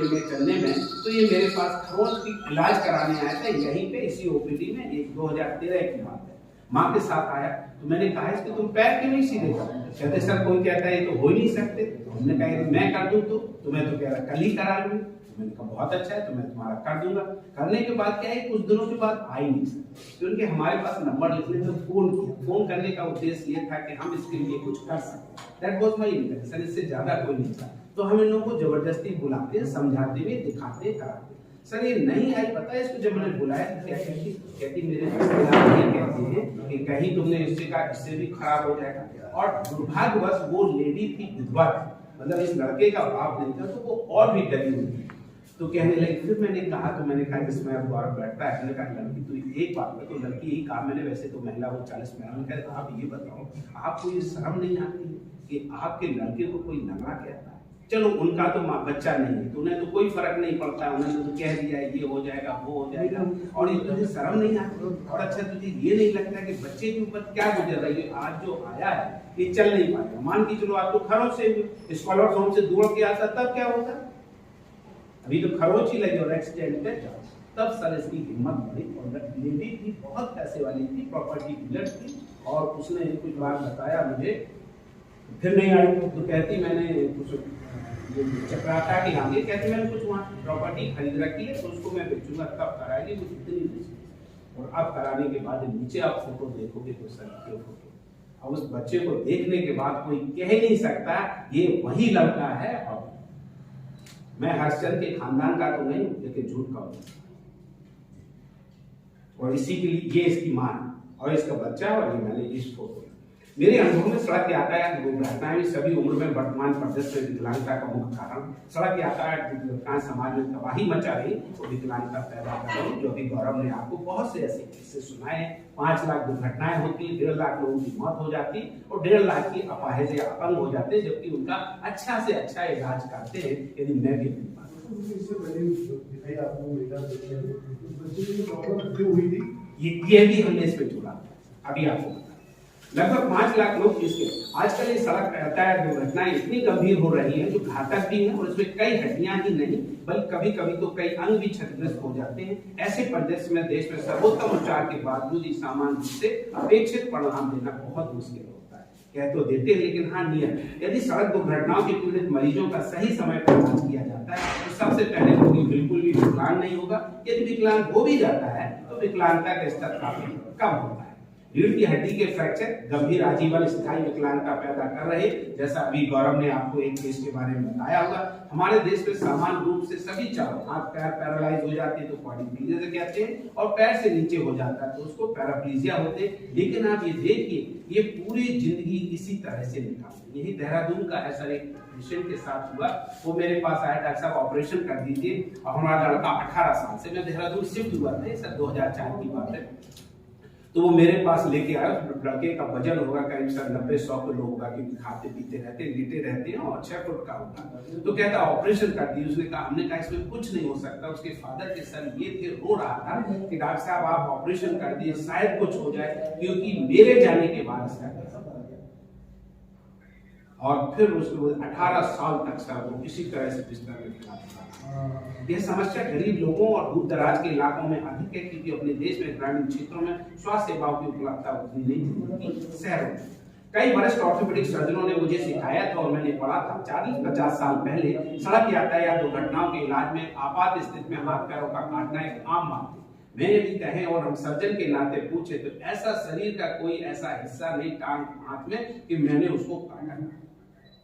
में चलने में, तो ये मेरे पास खरोंच की इलाज कराने आया था यहीं पे इसी OPD में। ये 2013 की बात है। माँ के साथ आया तो मैंने कहा इसके तुम पैर क्यों नहीं सीधे कर? कहते सर कोई कहता है ये तो हो ही नहीं सकते। हमने कहा यदि मैं कर दूं तो तुम्हें तो कह रहा कल ही करा लूंगी। मैंने कहा बहुत अच्छा है, तो मैं तुम्हारा कर दूंगा। करने के बाद क्या है, कुछ दिनों के बाद आ ही नहीं सकते क्योंकि हमारे पास नंबर लिखने में फोन किया। फोन करने का उद्देश्य ये था कि हम इसके लिए कुछ कर सकते। दैट वाज माय इंटेंशन, इससे ज्यादा कोई नहीं था। तो हम इन लोगों को जबरदस्ती बुलाते हैं, समझाते हुए दिखाते कराते। सर ये नहीं आई, पता है इसको जब मैंने बुलाया तो क्या कहती मेरे रिश्तेदार ये कहते हैं कि कहीं तुमने इससे कहा इससे भी खराब हो जाएगा। और दुर्भाग्यवश वो लेडी थी विधवा, मतलब इस लड़के का बाप नहीं था, तो वो और भी डरी हुई थी। तो कहने लगी, फिर मैंने कहा कि इसमें अब गौरव बैठता है, मैंने कहा लड़की तो एक बात है, तो लड़की यही कहा मैंने, वैसे तो महिला वो 40 में, मैंने कहा आप ये बताओ आपको ये शर्म नहीं आती है कि आपके लड़के को कोई लंगड़ा कहता है? चलो उनका तो बच्चा नहीं है तो उन्हें तो कोई फर्क नहीं पड़ता है, उन्होंने तो कह दिया है ये हो जाएगा वो हो जाएगा, और ये तुझे शर्म नहीं आती? और अच्छा तुझे ये नहीं लगता कि बच्चे के ऊपर क्या गुजर रही है? आज जो आया है ये चल नहीं पाएगा, मान के चलो आप तो खरोच से स्कॉलर्स होम से दौड़ के आता तब क्या होता? अभी तो खरोच ही लगी और एक्सीडेंट, तब सर इसकी हिम्मत बढ़ी। और लेडी थी, बहुत पैसे वाली थी, प्रॉपर्टी डीलर थी, और उसने कुछ बात बताया मुझे, फिर नहीं आई तो कहती मैंने कुछ चक्राता के आगे, कहती मैंने कुछ वहाँ प्रॉपर्टी खरीद रखी है तो उसको मैं बेचूंगा, तब कराएगी वो इतनी बेची। और अब कराने के बाद नीचे आप फोटो देखोगे तो सर ये फोटो, और उस बच्चे को देखने के बाद कोई कह नहीं सकता ये वही लड़का है। और मैं हर्षचंद्र के खानदान का तो नहीं, लेकिन झूठ का हूं, और इसी के लिए ये इसकी मां और इसका बच्चा, और ये मैंने इस फोटो मेरे अनुभव में सड़क यातायात दुर्घटनाएं भी सभी उम्र में वर्तमान परिदृश्य में विकलांगता का मुख्य कारण। सड़क यातायात दुर्घटनाएं समाज में तबाही मचा रही और विकलांगता पैदा कर रही, जो भी गौरव ने आपको बहुत से ऐसे किस्से सुनाए। 5 लाख दुर्घटनाएं होती, 1.5 लाख लोगों की मौत हो जाती और 1.5 लाख की अपाहिज या अपंग हो जाते, जबकि उनका अच्छा से अच्छा इलाज करते हैं। यदि मैं भी ये भी हमने इसमें जोड़ा, अभी आपको लगभग 5 लाख लोग इसके। आजकल ये सड़क यातायात दुर्घटनाएं इतनी गंभीर हो रही हैं जो घातक भी हैं, और इसमें कई हड्डियां ही नहीं बल्कि कभी कभी तो कई अंग भी क्षतिग्रस्त हो जाते हैं। ऐसे परिदृश्य में देश में सर्वोत्तम उपचार के बावजूद ही सामान्य रूप से अपेक्षित परिणाम देना बहुत मुश्किल होता है। कह तो देते हैं लेकिन हाँ नियम, यदि सड़क दुर्घटनाओं के पीड़ित मरीजों का सही समय पर इलाज किया जाता है तो सबसे पहले रोगी बिल्कुल भी विकलांग नहीं होगा। यदि विकलांग हो भी जाता है तो विकलांगता का स्तर काफी कम होता है। रीढ़ की हड्डी के फ्रैक्चर गंभीर आजीवन स्थायी विकलांगता पैदा कर रहे, जैसा अभी गौरव ने आपको एक केस के बारे में बताया होगा। हमारे देश में सामान्य रूप से सभी चारों हाथ पैर पैरालाइज हो जाते हैं तो क्वाड्रिप्लीजिया से कहते हैं, और पैर से नीचे हो जाता है तो उसको पैराप्लीजिया होते हैं। लेकिन आप ये देखिए ये पूरी जिंदगी इसी तरह से निकालते। यही देहरादून का ऐसा एक पेशेंट के साथ हुआ, वो मेरे पास आया, डॉक्टर साहब ऑपरेशन कर दीजिए, और हमारा लड़का 18 साल से, मैं देहरादून शिफ्ट हुआ था, सर 2004 की बात है, तो वो मेरे पास लेके आया। लड़के का वजन होगा करीब सर 90-100 किलो होगा, क्योंकि खाते पीते रहते लेटे रहते हैं, और 6 फुट का होगा। तो कहता ऑपरेशन कर दी। उसने कहा, हमने कहा इसमें कुछ नहीं हो सकता। उसके फादर के सर ये थे, रो रहा था कि डॉक्टर साहब आप ऑपरेशन कर दिए, शायद कुछ हो जाए, क्योंकि मेरे जाने के बाद इसका कैसा हो गया। और फिर उसको 18 साल तक सर वो किसी तरह से बिस्तर में खड़ा था। यह समस्या गरीब लोगों और दूर दराज के इलाकों में अधिक है, क्योंकि अपने देश में ग्रामीण क्षेत्रों में स्वास्थ्य सेवाओं की उपलब्धता उतनी नहीं है शहरों में। कई वरिष्ठ ऑर्थोपेडिक सर्जनों ने मुझे सिखाया था और मैंने पढ़ा था 40-50 साल पहले सड़क यातायात दुर्घटनाओं के इलाज में आपात स्थिति में हाथ पैरों का काटना एक आम बात है। मैं यदि कहें और हम सर्जन के नाते पूछे तो ऐसा शरीर का कोई ऐसा हिस्सा नहीं टांग हाथ में कि मैंने उसको काटा,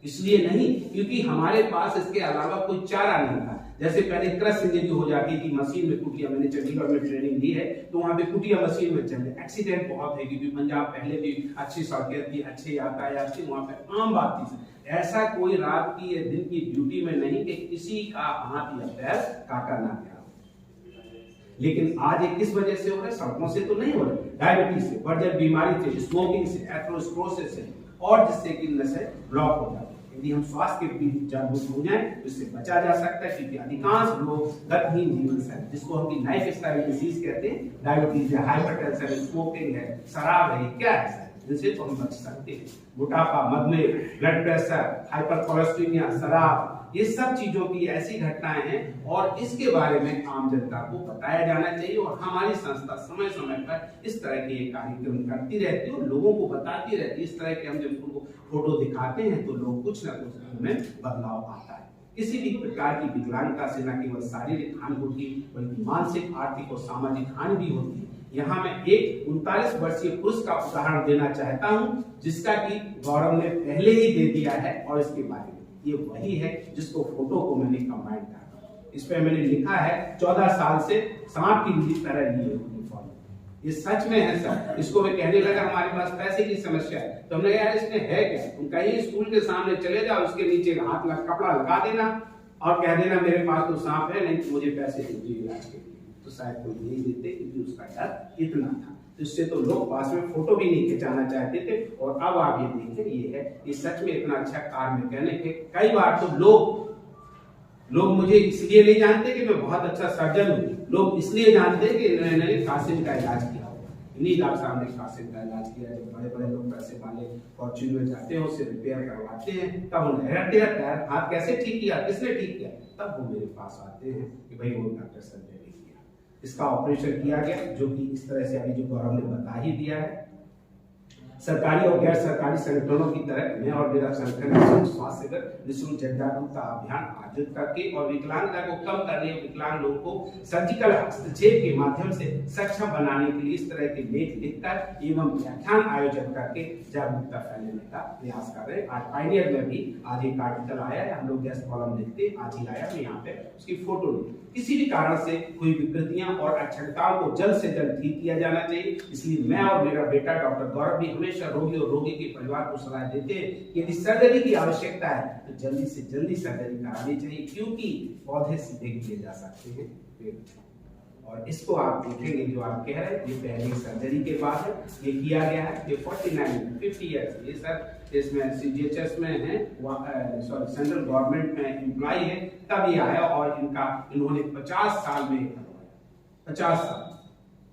इसलिए नहीं क्योंकि हमारे पास इसके अलावा कोई चारा नहीं था। जैसे पहले क्रश इंजरी हो जाती थी मशीन में, कुटिया, मैंने चंडीगढ़ में ट्रेनिंग ली है तो वहां पे कुटिया मशीन में चले, एक्सीडेंट बहुत है क्योंकि पंजाब पहले भी अच्छी सड़कें थी, अच्छे यातायात थी, वहां पे आम बात थी। ऐसा कोई रात की या दिन की ड्यूटी में नहीं कि किसी का हाथ या पैर काटा ना गया। लेकिन आज ये किस वजह से हो रहा है? सड़कों से तो नहीं हो रहा, डायबिटीज से, बर्जर बीमारी से, स्मोकिंग से, एथेरोस्क्लेरोसिस से, और जिससे कि नसें ब्लॉक हो जाती है। यदि हम स्वास्थ्य के प्रति जागरूक हो जाएं तो इससे बचा जा सकता है, क्योंकि अधिकांश लोग गतिहीन जीवन शैली, जिसको हम लाइफ स्टाइल डिजीज कहते हैं, डायबिटीज है, हाइपरटेंशन है, स्मोकिंग है, शराब है, क्या है, जिनसे तो हम बच सकते हैं। मोटापा, मधुमेह, ब्लड प्रेशर, हाइपर कोलेस्ट्रोलिया, शराब, ये सब चीजों की ऐसी घटनाएं हैं और इसके बारे में आम जनता को बताया जाना चाहिए। और हमारी संस्था समय समय पर इस तरह के कार्यक्रम करती रहती है और लोगों को बताती रहती है। इस तरह के हम जब उनको फोटो दिखाते हैं तो लोग कुछ ना कुछ उनमें बदलाव आता है। किसी भी प्रकार की विकलांगता से न केवल शारीरिक हानि होती बल्कि मानसिक, आर्थिक और सामाजिक हानि भी होती है। यहाँ मैं एक 39 वर्षीय पुरुष का उदाहरण देना चाहता हूँ, जिसका कि गौरव ने पहले ही दे दिया है, और इसके बारे में ये वही है जिसको फोटो को मैंने कंबाइन करा। इस पे मैंने लिखा है 14 साल से सांप की तरह लिए यूनिफॉर्म। ये सच में है सर। इसको मैं कहने लगा हमारे पास पैसे की समस्या है, तो हमने यार इसमें है क्या, तुम कहीं स्कूल के सामने चले जाओ, उसके नीचे हाथ कपड़ा लगा देना, और कह देना मेरे पास तो सांप है, नहीं तो मुझे पैसे दीजिए इलाज के लिए, तो शायद कोई नहीं देते, क्योंकि उसका डर इतना था। तो इससे तो लोग पास में फोटो भी नहीं खिंचाना चाहते थे। और अब आप ये देखें, ये है, ये सच में इतना अच्छा कार मैकेनिक है। कई बार तो लोग मुझे इसलिए नहीं जानते कि मैं बहुत अच्छा सर्जन हूँ, लोग इसलिए जानते हैं कि मैंने कासिम का इलाज किया हो। इन्हीं डॉक्टर साहब ने कासिम का इलाज किया। जब बड़े बड़े लोग पैसे वाले फॉर्च्यून में जाते हैं, उसे रिपेयर करवाते हैं, तब उन्हें टायर हाथ कैसे ठीक किया, किसने ठीक किया, तब वो मेरे पास आते हैं कि भाई वो डॉक्टर संजय ने किया, इसका ऑपरेशन किया गया, जो कि इस तरह से अभी जो गौरव ने बता ही दिया है। सरकारी और गैर सरकारी संगठनों की तरह मैं और मेरा संगठन निःशुल्क स्वास्थ्य शिविर, निःशुल्क जागरूकता अभियान आयोजित करके और विकलांगता को कम करने, विकलांग लोगों को सर्जिकल हस्तक्षेप के माध्यम से सक्षम बनाने के लिए इस तरह के लेख लिखकर एवं व्याख्यान आयोजित करके जागरूकता फैलाने का प्रयास कर रहे हैं। आज पायनियर में भी आज एक आर्टिकल आया है, हम लोग गेस्ट कॉलम लिखते आज ही आया, मैं यहाँ पे उसकी फोटो ली। किसी भी कारण से कोई विकृतियां और अक्षमताओं को जल्द से जल्द ठीक किया जाना चाहिए। इसलिए मैं और मेरा बेटा डॉक्टर गौरव भी हमेशा रोगी और रोगी के परिवार को सलाह देते हैं कि यदि सर्जरी की आवश्यकता है तो जल्दी से जल्दी सर्जरी करानी चाहिए, क्योंकि पौधे सीधे किए जा सकते हैं। और इसको आप देखेंगे, जो आप कह रहे हैं, ये पहले सर्जरी के बाद है, ये किया गया है, ये 50 ईयर्स, ये सर इसमें CGHS में है, सॉरी सेंट्रल गवर्नमेंट में एम्प्लॉय है, तब ये आया और इन्होंने 50 साल में 50 साल।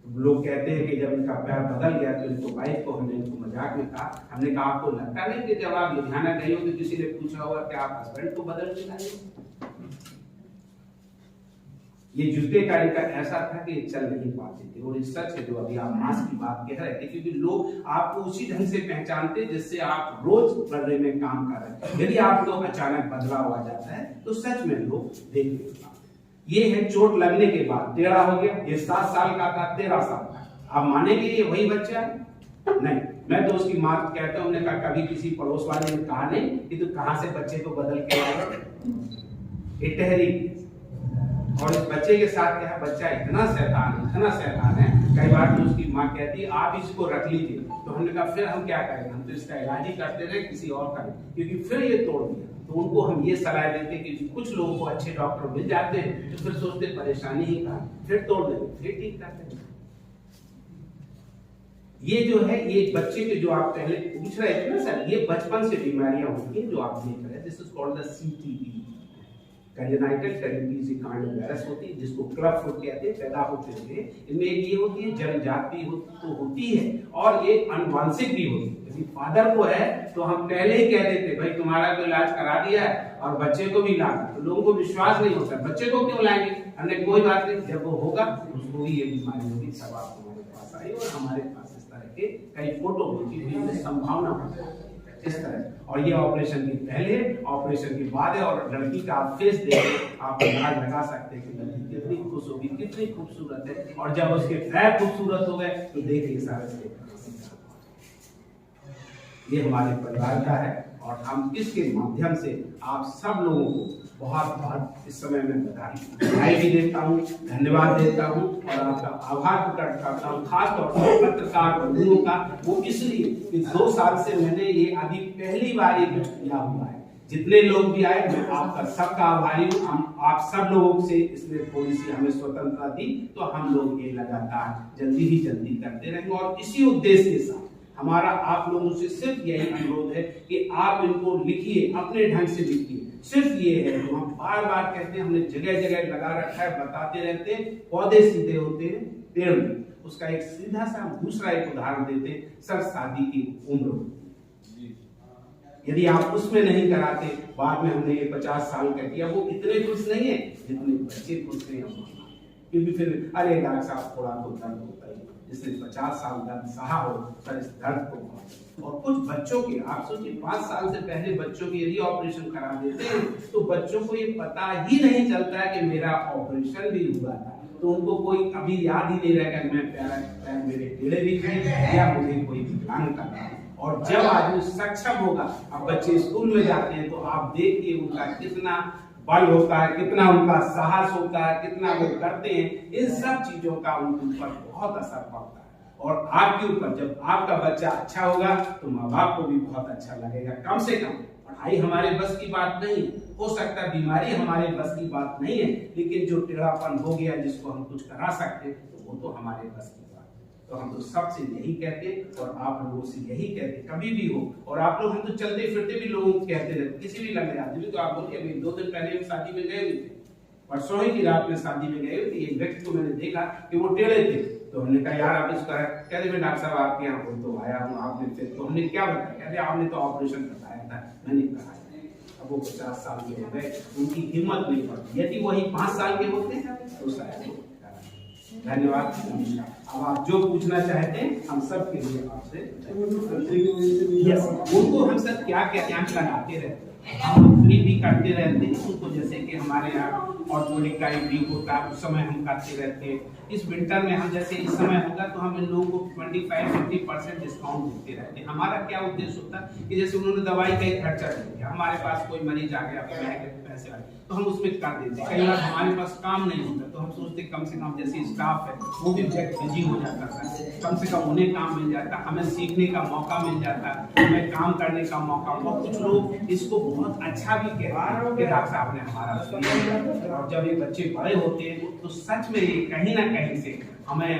तो लोग कहते हैं कि जब इनका पैर बदल गया तो इनको वाइफ को हमने इनको मजाक में कहा, हमने कहा आपको लगता नहीं कि जब आप लुधियाना गए हो तो किसी ने पूछा होगा कि आप हस्बैंड को बदल के लाए? ये जूते का इनका ऐसा था कि चल नहीं पाते थे। और इस सच है जो अभी आप मास्क की बात कह रहे थे, क्योंकि लोग आपको उसी ढंग से पहचानते जिससे आप रोज बदले में काम कर रहे हैं। यदि आपको अचानक बदलाव आ जाता है तो सच में लोग देख लेते हैं। ये है चोट लगने के बाद टेढ़ा हो गया, ये 7 साल का था, 13 साल का। आप मानेंगे ये वही बच्चा है? नहीं, मैं तो उसकी माँ को कहता हूँ, उन्होंने कहा कभी किसी पड़ोस वाले ने कहा नहीं कि तू कहां से बच्चे को बदल के लाया? ये ठहरी। और इस बच्चे के साथ क्या है, बच्चा इतना शैतान है। कई बार तो उसकी माँ कहती है आप इसको रख लीजिए, तो हमने कहा फिर हम क्या करें, हम तो इसका इलाज ही करते रहे, किसी और का नहीं, क्योंकि फिर ये तोड़ दिया। तो उनको हम ये सलाह देते हैं कि कुछ लोगों को अच्छे डॉक्टर मिल जाते हैं तो फिर सोचते परेशानी ही का, फिर तोड़ देते, फिर ठीक करते हैं। ये जो है, ये बच्चे के जो आप पहले पूछ रहे थे ना सर, ये बचपन से बीमारियां होती हैं जो आप देख रहे हैं। This is called the CTE, congenital टेरिटीज कांड वायरस होती है, जिसको क्लब फुट कहते हैं, पैदा होते हैं। इनमें एक ये होती है जनजाति तो होती है, और ये अनुवांशिक भी होती है। यदि फादर को है तो हम पहले ही कह देते भाई तुम्हारा तो इलाज करा दिया है और बच्चे को भी ला, तो लोगों को विश्वास नहीं होता, बच्चे को क्यों लाएंगे? हमने कोई बात नहीं, जब वो होगा उसको भी ये बीमारी होगी, सब आप हमारे पास आए। और हमारे पास इस तरह के कई फोटो होती हुई संभावना होती है इस तरह। और ये ऑपरेशन के पहले, ऑपरेशन के बाद है, और लड़की का आप फेस देख आप अंदाज लगा सकते हैं कि लड़की कितनी खुश होगी, कितनी खूबसूरत है। और जब उसके पैर खूबसूरत हो गए तो देखिए सारे से ये हमारे परिवार का है। और हम इसके माध्यम से आप सब लोगों को बहुत बहुत इस समय में बधाई भी देता हूँ, धन्यवाद देता हूँ, और आपका आभार प्रकट करता हूँ, खास तौर पर पत्रकार बंधुओं का। वो इसलिए कि 2 साल से मैंने ये अभी पहली बार ये कुछ किया हुआ है। जितने लोग भी आए, मैं आपका सबका आभारी हूँ। हम आप सब लोगों से इसने थोड़ी सी हमें स्वतंत्रता दी, तो हम लोग ये लगातार जल्दी करते रहेंगे। और इसी उद्देश्य के साथ हमारा आप लोगों से सिर्फ यही अनुरोध है कि आप इनको लिखिए, अपने ढंग से लिखिए। सिर्फ ये है जो हम बार बार कहते हैं, हमने जगह जगह लगा रखा है, बताते रहते हैं, पौधे सीधे होते हैं, पेड़ में। उसका एक सीधा सा दूसरा एक उदाहरण देते हैं, सर शादी की उम्र। यदि आप उसमें नहीं कराते, बाद में हमने ये 50 साल का किया, वो इतने खुश नहीं है जितने बच्चे खुश हैं। क्योंकि फिर अरे डॉक्टर साहब थोड़ा तो दर्द होता है, जिसने 50 साल दर्द सहा हो, सर इस दर्द को। और कुछ बच्चों के, आप सोचिए 5 साल से पहले बच्चों की यदि ऑपरेशन करा देते हैं तो बच्चों को ये पता ही नहीं चलता है कि मेरा ऑपरेशन भी हुआ था। तो उनको कोई अभी याद ही नहीं रहेगा कि मैं पैर मेरे टेढ़े भी थे या मुझे कोई विकलांगता था। और जब आदमी सक्षम होगा, अब बच्चे स्कूल में जाते हैं तो आप देखिए उनका कितना बल होता है, कितना उनका साहस होता है, कितना वो करते हैं। इन सब चीजों का उनके ऊपर बहुत असर पड़ता है। और आपके ऊपर, जब आपका बच्चा अच्छा होगा तो माँ बाप को भी बहुत अच्छा लगेगा। कम से कम पढ़ाई हमारे बस की बात नहीं, हो सकता है बीमारी हमारे बस की बात नहीं है, लेकिन जो टेढ़ापन हो गया जिसको हम कुछ करा सकते तो वो तो हमारे बस की बात है। तो हम तो सबसे यही कहते और आप लोगों से यही कहते कभी भी हो, और आप लोग हम तो चलते फिरते भी लोगों को कहते रहते, किसी भी लंबे आदमी तो आप बोलिए अभी 2 दिन पहले हम शादी में गए हुए थे, परसों ही की रात में शादी में गए हुए थे, एक व्यक्ति को मैंने देखा कि वो टेढ़े थे, तो हमने कहा यार आप इसका कहते मैं डॉक्टर साहब आपके यहाँ बोल तो आया हूँ, आपने फिर तो हमने क्या बताया, कहते आपने तो ऑपरेशन बताया था, मैंने कहा अब वो 50 साल के हो गए, उनकी हिम्मत नहीं पड़ती, यदि वही 5 साल के होते तो शायद। धन्यवाद। अब आप जो पूछना चाहते हैं हम सब के लिए आपसे उनको हम सब क्या क्या ध्यान लगाते रहते हैं, हम भी करते रहते हैं उनको, जैसे कि हमारे यहाँ ऑर्थोपेडिक का एक वीक होता है उस समय हम करते रहते हैं। इस विंटर में हम जैसे इस समय होगा तो हम इन लोगों को 25-50% डिस्काउंट देते रहते हैं। हमारा क्या उद्देश्य होता है कि जैसे उन्होंने दवाई का एक खर्चा दे दिया, हमारे पास कोई मरीज आ गया पैसे वाले तो हम उसमें कर देते हैं। कई बार हमारे पास काम नहीं होता तो हम सोचते कम से कम जैसे स्टाफ है वो भी बिजी हो जाता है, कम से कम उन्हें काम मिल जाता, हमें सीखने का मौका मिल जाता, हमें काम करने का मौका। और कुछ लोग इसको बहुत अच्छा भी कहते हैं कि डॉक्टर साहब ने हमारा, और जब ये बच्चे बड़े होते हैं तो सच में ये कहीं ना कहीं से हमें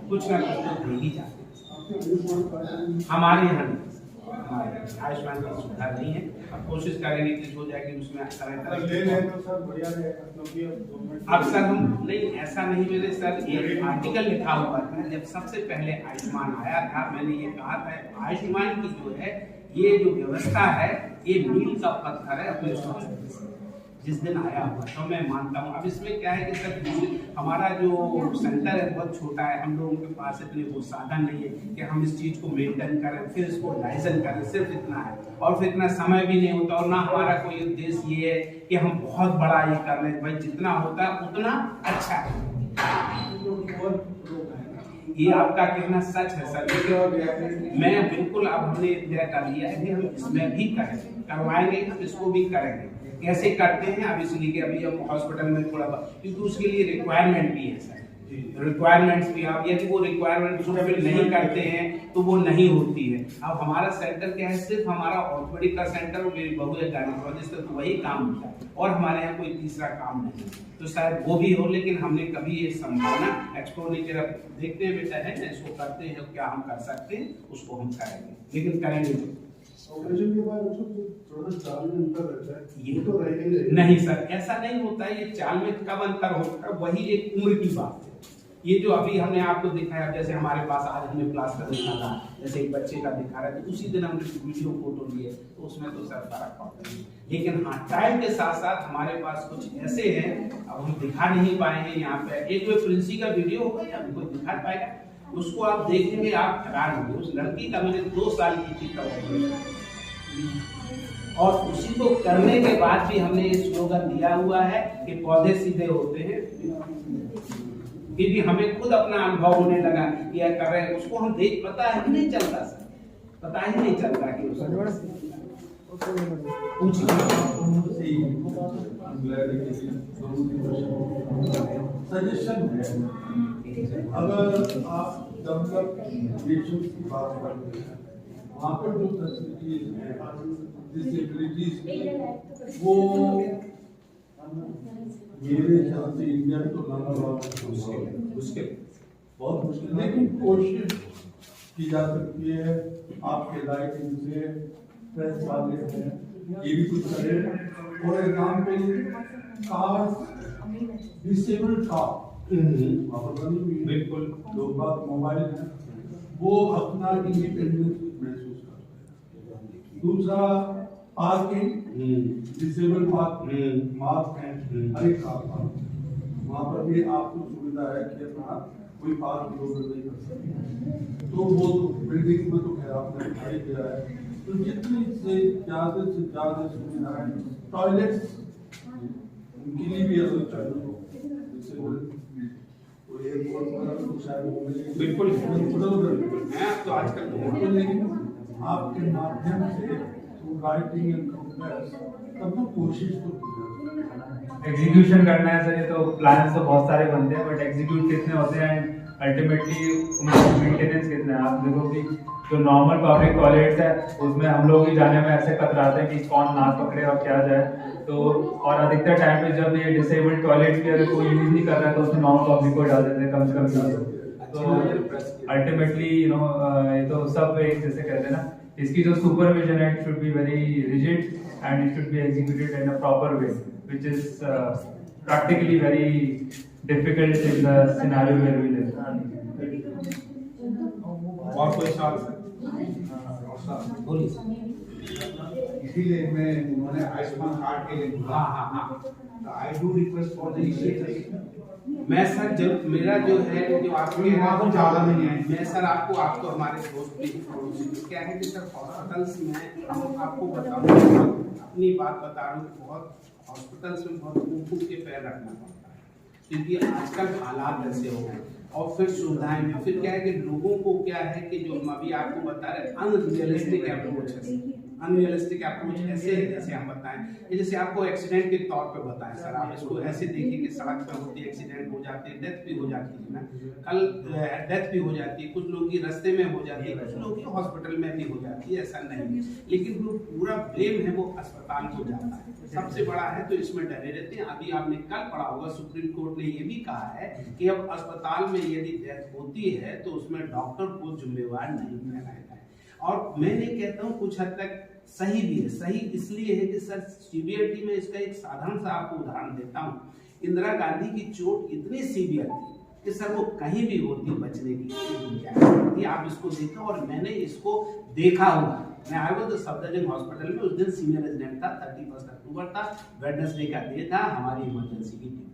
कुछ ना कुछ तो दे ही जाते। हमारे यहाँ आयुष्मान की सुविधा नहीं है, अब कोशिश करेंगे कि हो जाएगी उसमें अब सर हम नहीं, ऐसा नहीं, मैंने सर ये आर्टिकल लिखा हुआ था जब सबसे पहले आयुष्मान आया था, मैंने ये कहा था आयुष्मान की जो है ये जो व्यवस्था है ये मील का पत्थर है अपने स्वास्थ्य जिस दिन आया हुआ, तो मैं मानता हूँ। अब इसमें क्या है कि सर हमारा जो सेंटर है बहुत छोटा है, हम लोगों के पास इतने वो साधन नहीं है कि हम इस चीज़ को मेंटेन करें, फिर इसको लाइसेंस करें, सिर्फ इतना है, और फिर इतना समय भी नहीं होता, और ना हमारा कोई उद्देश्य ये है कि हम बहुत बड़ा ये कर लें, भाई जितना होता है उतना अच्छा है। ये आपका कहना सच है सर, मैं बिल्कुल अब हमने तय कर लिया है कि हम इसमें भी करेंगे, करवाएंगे, हम इसको भी करेंगे। कैसे करते हैं अब इसलिए कि अभी हम हॉस्पिटल में थोड़ा, क्योंकि उसके लिए रिक्वायरमेंट भी है सर, रिक्वायरमेंट्स भी, आप यदि वो रिक्वायरमेंट फुलफिल नहीं करते हैं तो वो नहीं होती है। अब हमारा सेंटर क्या है, सिर्फ हमारा ऑर्थोपेडिक का सेंटर और मेरी बहू है गायनेकोलॉजिस्ट, तो वही काम होता है और हमारे यहाँ कोई तीसरा काम नहीं, तो शायद वो भी हो, लेकिन हमने कभी ये संभावना एक्सप्लोर नहीं किया। देखते हैं बेटा है इसको करते हैं, क्या हम कर सकते हैं उसको हम करेंगे, लेकिन करेंगे ऑपरेशन के बाद थोड़ा सा चाल में अंतर रहता है, ये तो रहेगा नहीं सर, ऐसा नहीं होता है। ये चाल में कब अंतर होता है, वही एक उम्र की बात है। ये जो अभी हमने आपको दिखाया, जैसे हमारे पास आज हमने प्लास्टर दिखा था, जैसे एक बच्चे का दिखा रहा है, तो उसी दिन हमने वीडियो फोटो लिए, तो उसमें तो सर फर्क पड़ता है। लेकिन हाँ, टाइम के साथ साथ हमारे पास कुछ ऐसे हैं, अब हम दिखा नहीं पाए हैं यहाँ पे। एक वो प्रिंसी का वीडियो होगा या कोई दिखा पाएगा, उसको आप देखेंगे आप हैरान होंगे। उस लड़की का मैंने 2 साल की थी तब, और उसी को करने के बाद भी हमने ये स्लोगन दिया हुआ है कि पौधे सीधे होते हैं, क्योंकि हमें खुद अपना अनुभव होने लगा कि यह कर रहे हैं, उसको हम देख, पता है नहीं चलता सर, पता ही नहीं चलता कि सजेशन है। अगर आप जब तक पेशेंट की बात करते हैं, वहाँ पर जो फैसिलिटीज हैं, डिसेबिलिटीज, वो मेरे ख्याल से इंडिया तो उसके बहुत मुश्किल, लेकिन कोशिश की जा सकती है। आपके लाइटिंग से प्रेस वाले हैं, ये भी कुछ करें। For example car, disabled car बिल्कुल, लोग बात मोबाइल है, वो अपना इंडिपेंडेंस महसूस करते हैं। दूसरा पार्किंग, डिसेबल पार्किंग, मार्क है हर एक कार पार्क, वहाँ पर भी आपको सुविधा है कि अपना कोई पार्क नहीं कर सकते। तो वो तो बिल्डिंग में तो खैर आपने दिखाई दिया है, तो जितनी से ज़्यादा सुविधा है। टॉयलेट्स उनके लिए भी अलग चाहिए, बिल्कुल तो आजकल, लेकिन आपके माध्यम से राइटिंग एंड कंपेयर्स तब तो कोशिश तो की एग्जीक्यूशन करना है सर। ये तो प्लान तो बहुत सारे बनते हैं, बट एग्जीक्यूट कितने होते हैं, अल्टीमेटली उनका मेंटेनेंस कितना है। आप देखो कि जो नॉर्मल पब्लिक टॉयलेट्स है उसमें हम लोग ही जाने में ऐसे कतराते हैं कि कौन नाक पकड़े और क्या जाए। तो और अधिकतर टाइम पे जब ये डिसेबल्ड टॉयलेट भी अगर कोई यूज नहीं कर रहा है तो उसमें नॉर्मल पब्लिक को डाल देते हैं कम से कम यूज। तो अल्टीमेटली ये तो सब एक जैसे कहते हैं ना, इसकी जो सुपरविजन है it should be very rigid and it should be executed in a proper way which is practically very difficult in the scenario where we live. और कोई सवाल सर? बोलिए। इसीलिए मैं उन्होंने आयुष्मान कार्ड के लिए बोला। हाँ। I do request for the initiative. मैं सर जब मेरा जो है जो आपके यहाँ तो ज्यादा नहीं है। मैं सर आपको हमारे दोस्त भी क्या है कि सर हॉस्पिटल्स में हम आपको बताऊँ, अपनी बात बता रहा हूँ, बहुत हॉस्पिटल्स में बहुत फूक के पैर रखना पड़ता है क्योंकि आजकल हालात ऐसे हो गए और फिर सुविधाएं में फिर क्या है कि लोगों को क्या है कि जो हम अभी आपको बता रहे हैं अनरियलिस्टिक अप्रोच है। अनरियलिस्टिक अप्रोच ऐसे है जैसे हम बताएं कि जैसे आपको एक्सीडेंट के तौर पे बताएं सर, आप इसको ऐसे देखिए कि सड़क पे होती है, एक्सीडेंट हो जाते हैं, डेथ भी हो जाती है ना, कल डेथ भी हो जाती है, कुछ लोगों की रास्ते में हो जाती है, कुछ लोगों की हॉस्पिटल में भी हो जाती है, ऐसा नहीं। लेकिन जो पूरा ब्लेम है वो अस्पताल को जाता है, सबसे बड़ा है तो इसमें डरे रहते हैं। अभी आपने कल पढ़ा होगा सुप्रीम कोर्ट ने ये भी कहा है कि अब अस्पताल में यदि डेथ होती है तो उसमें डॉक्टर को जिम्मेवार नहीं ठहराया है। और मैं नहीं कहता हूँ, कुछ हद तक सही भी है। सही इसलिए है कि सर सीवियरिटी में इसका एक साधारण सा आपको उदाहरण देता हूँ। इंदिरा गांधी की चोट इतनी सीवियर थी कि सर वो कहीं भी होती बचने की गुंजाइश थी। आप इसको देखो और मैंने इसको देखा हुआ। मैं आया हुआ तो सफदरजंग हॉस्पिटल में उस दिन सीनियर रेजिडेंट था, 31 अक्टूबर था, वेडनेसडे का डे था, हमारी इमरजेंसी की ड्यूटी।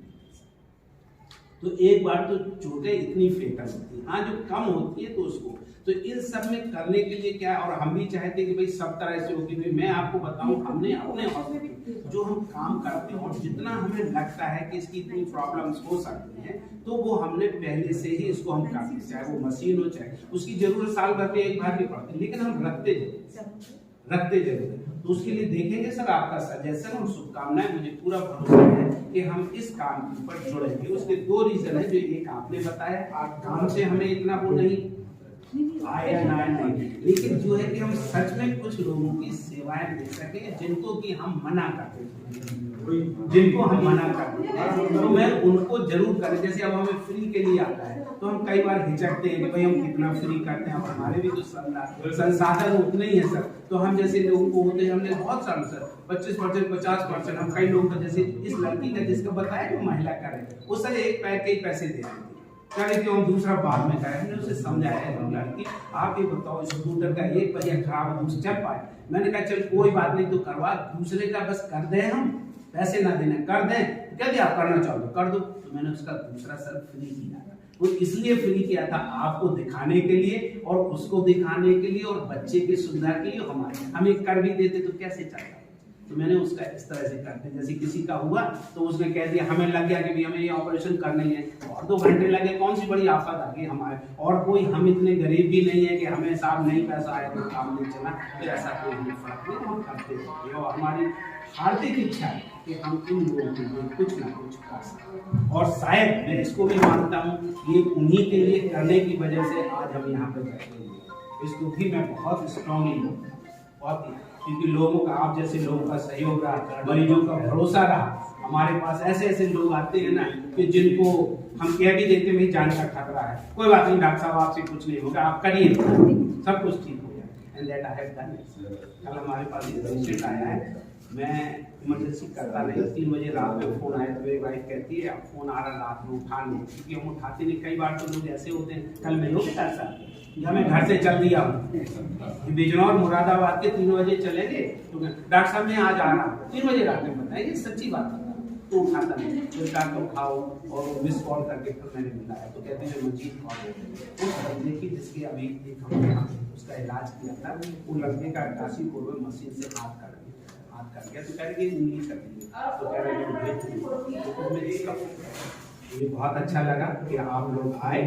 तो एक बार तो चोटें इतनी फेटल होती है, हाँ जो कम होती है तो उसको तो इन सब में करने के लिए क्या, और हम भी चाहते हैं कि भाई सब तरह से होगी। भाई मैं आपको बताऊं, हमने अपने हॉस्पिटल जो हम काम करते हैं और जितना हमें लगता है कि इसकी इतनी प्रॉब्लम्स हो सकती हैं तो वो हमने पहले से ही इसको हम करते हैं, चाहे वो मशीन हो चाहे उसकी जरूरत साल भर में एक बार नहीं पड़ती, लेकिन हम रखते जरूर। तो उसके लिए देखेंगे सर आपका सजेशन और शुभकामनाएं, मुझे पूरा भरोसा है कि हम इस काम के ऊपर जुड़ेंगे। उसके 2 रीजन है, जो एक आपने बताया, आप काम से हमें इतना वो नहीं आया नहीं, लेकिन जो है कि हम सच में कुछ लोगों की सेवाएं दे सके जिनको कि हम मना करते हैं, जिनको हम मना करते हैं तो मैं उनको जरूर करें। जैसे अब हमें फ्री के लिए आता है तो हम कई बार हिचकते हैं कि भाई हम कितना फ्री करते हैं, अब हमारे भी तो संसाधन उतने ही है सर। तो हम जैसे लोगों को होते हैं, हमने बहुत सारे सर 25%, 50%, हम कई लोग का जैसे इस लड़की का जिसका बताया जो महिला करे वो सर एक पैर के ही पैसे दे रहे थे, कह रहे थे हम दूसरा बाद में करें। हमने उसे समझाया है, लड़की आप ये बताओ स्कूटर का एक पहिया खराब है, दूसरा चल पाए। मैंने कहा चल कोई बात नहीं, तो करवा, दूसरे का बस कर दे, हम पैसे ना देने कर दें, कह दिया आप करना चाहो तो कर दो। तो मैंने उसका दूसरा सर फ्री किया, वो इसलिए फ्री किया था आपको दिखाने के लिए और उसको दिखाने के लिए और बच्चे की सुविधा के लिए। हमारे हम एक कर भी देते तो कैसे चलता, तो मैंने उसका इस तरह से करते, जैसे किसी का हुआ तो उसने कह दिया, हमें लग गया कि भाई हमें ये ऑपरेशन करना ही है, और 2 घंटे लगे, कौन सी बड़ी आफत आ गई हमारे, और कोई हम इतने गरीब भी नहीं है कि हमें साहब नहीं पैसा आया तो काम नहीं चला, तो ऐसा कोई नहीं फर्क नहीं, हम करते हैं। और हमारी हार्दिक इच्छा है कि हम इन लोगों के लिए कुछ ना कुछ कर सकें, और शायद मैं इसको भी मानता हूँ ये उन्हीं के लिए करने की वजह से आज हम यहाँ पे बैठे हुए हैं। इसको भी मैं बहुत स्ट्रांगली हूँ, बहुत, क्योंकि लोगों का, आप जैसे लोगों का सहयोग रहा, मरीजों का भरोसा रहा। हमारे पास ऐसे ऐसे लोग आते हैं ना कि जिनको हम कह भी देते हैं जान का खतरा है, कोई बात नहीं डॉक्टर साहब आपसे कुछ नहीं होगा, आप करिए, सब कुछ ठीक हो जाए। And that I have done. कल हमारे पास एक पेशेंट आया है, मैं इमरजेंसी करता नहीं, 3 बजे रात में फोन आया तो मेरी वाइफ कहती है अब फोन आ रहा रात में उठा नहीं, क्योंकि हम उठाते नहीं। कई बार तो लोग ऐसे होते हैं, कल मैं लोग कैसा मैं घर से चल दिया हूँ बिजनौर मुरादाबाद के 3 बजे चलेंगे तो डॉक्टर साहब मैं आज आ रहा हूँ, 3 बजे रात में बताएंगे, सच्ची बात बता तो उठाता नहीं, फिर डॉक्टर उठाओ और मिस कॉल करके फिर मैंने मिलाया तो कहते हैं मंजीत कॉल उस बंदे की जिसके अभी एक हमने उसका इलाज किया था, वो लड़के का 88 में मशीन से हाथ कर गया, तो कह रहे उंगली कर दी, तो कह रहे ये बहुत अच्छा लगा कि आप लोग आए।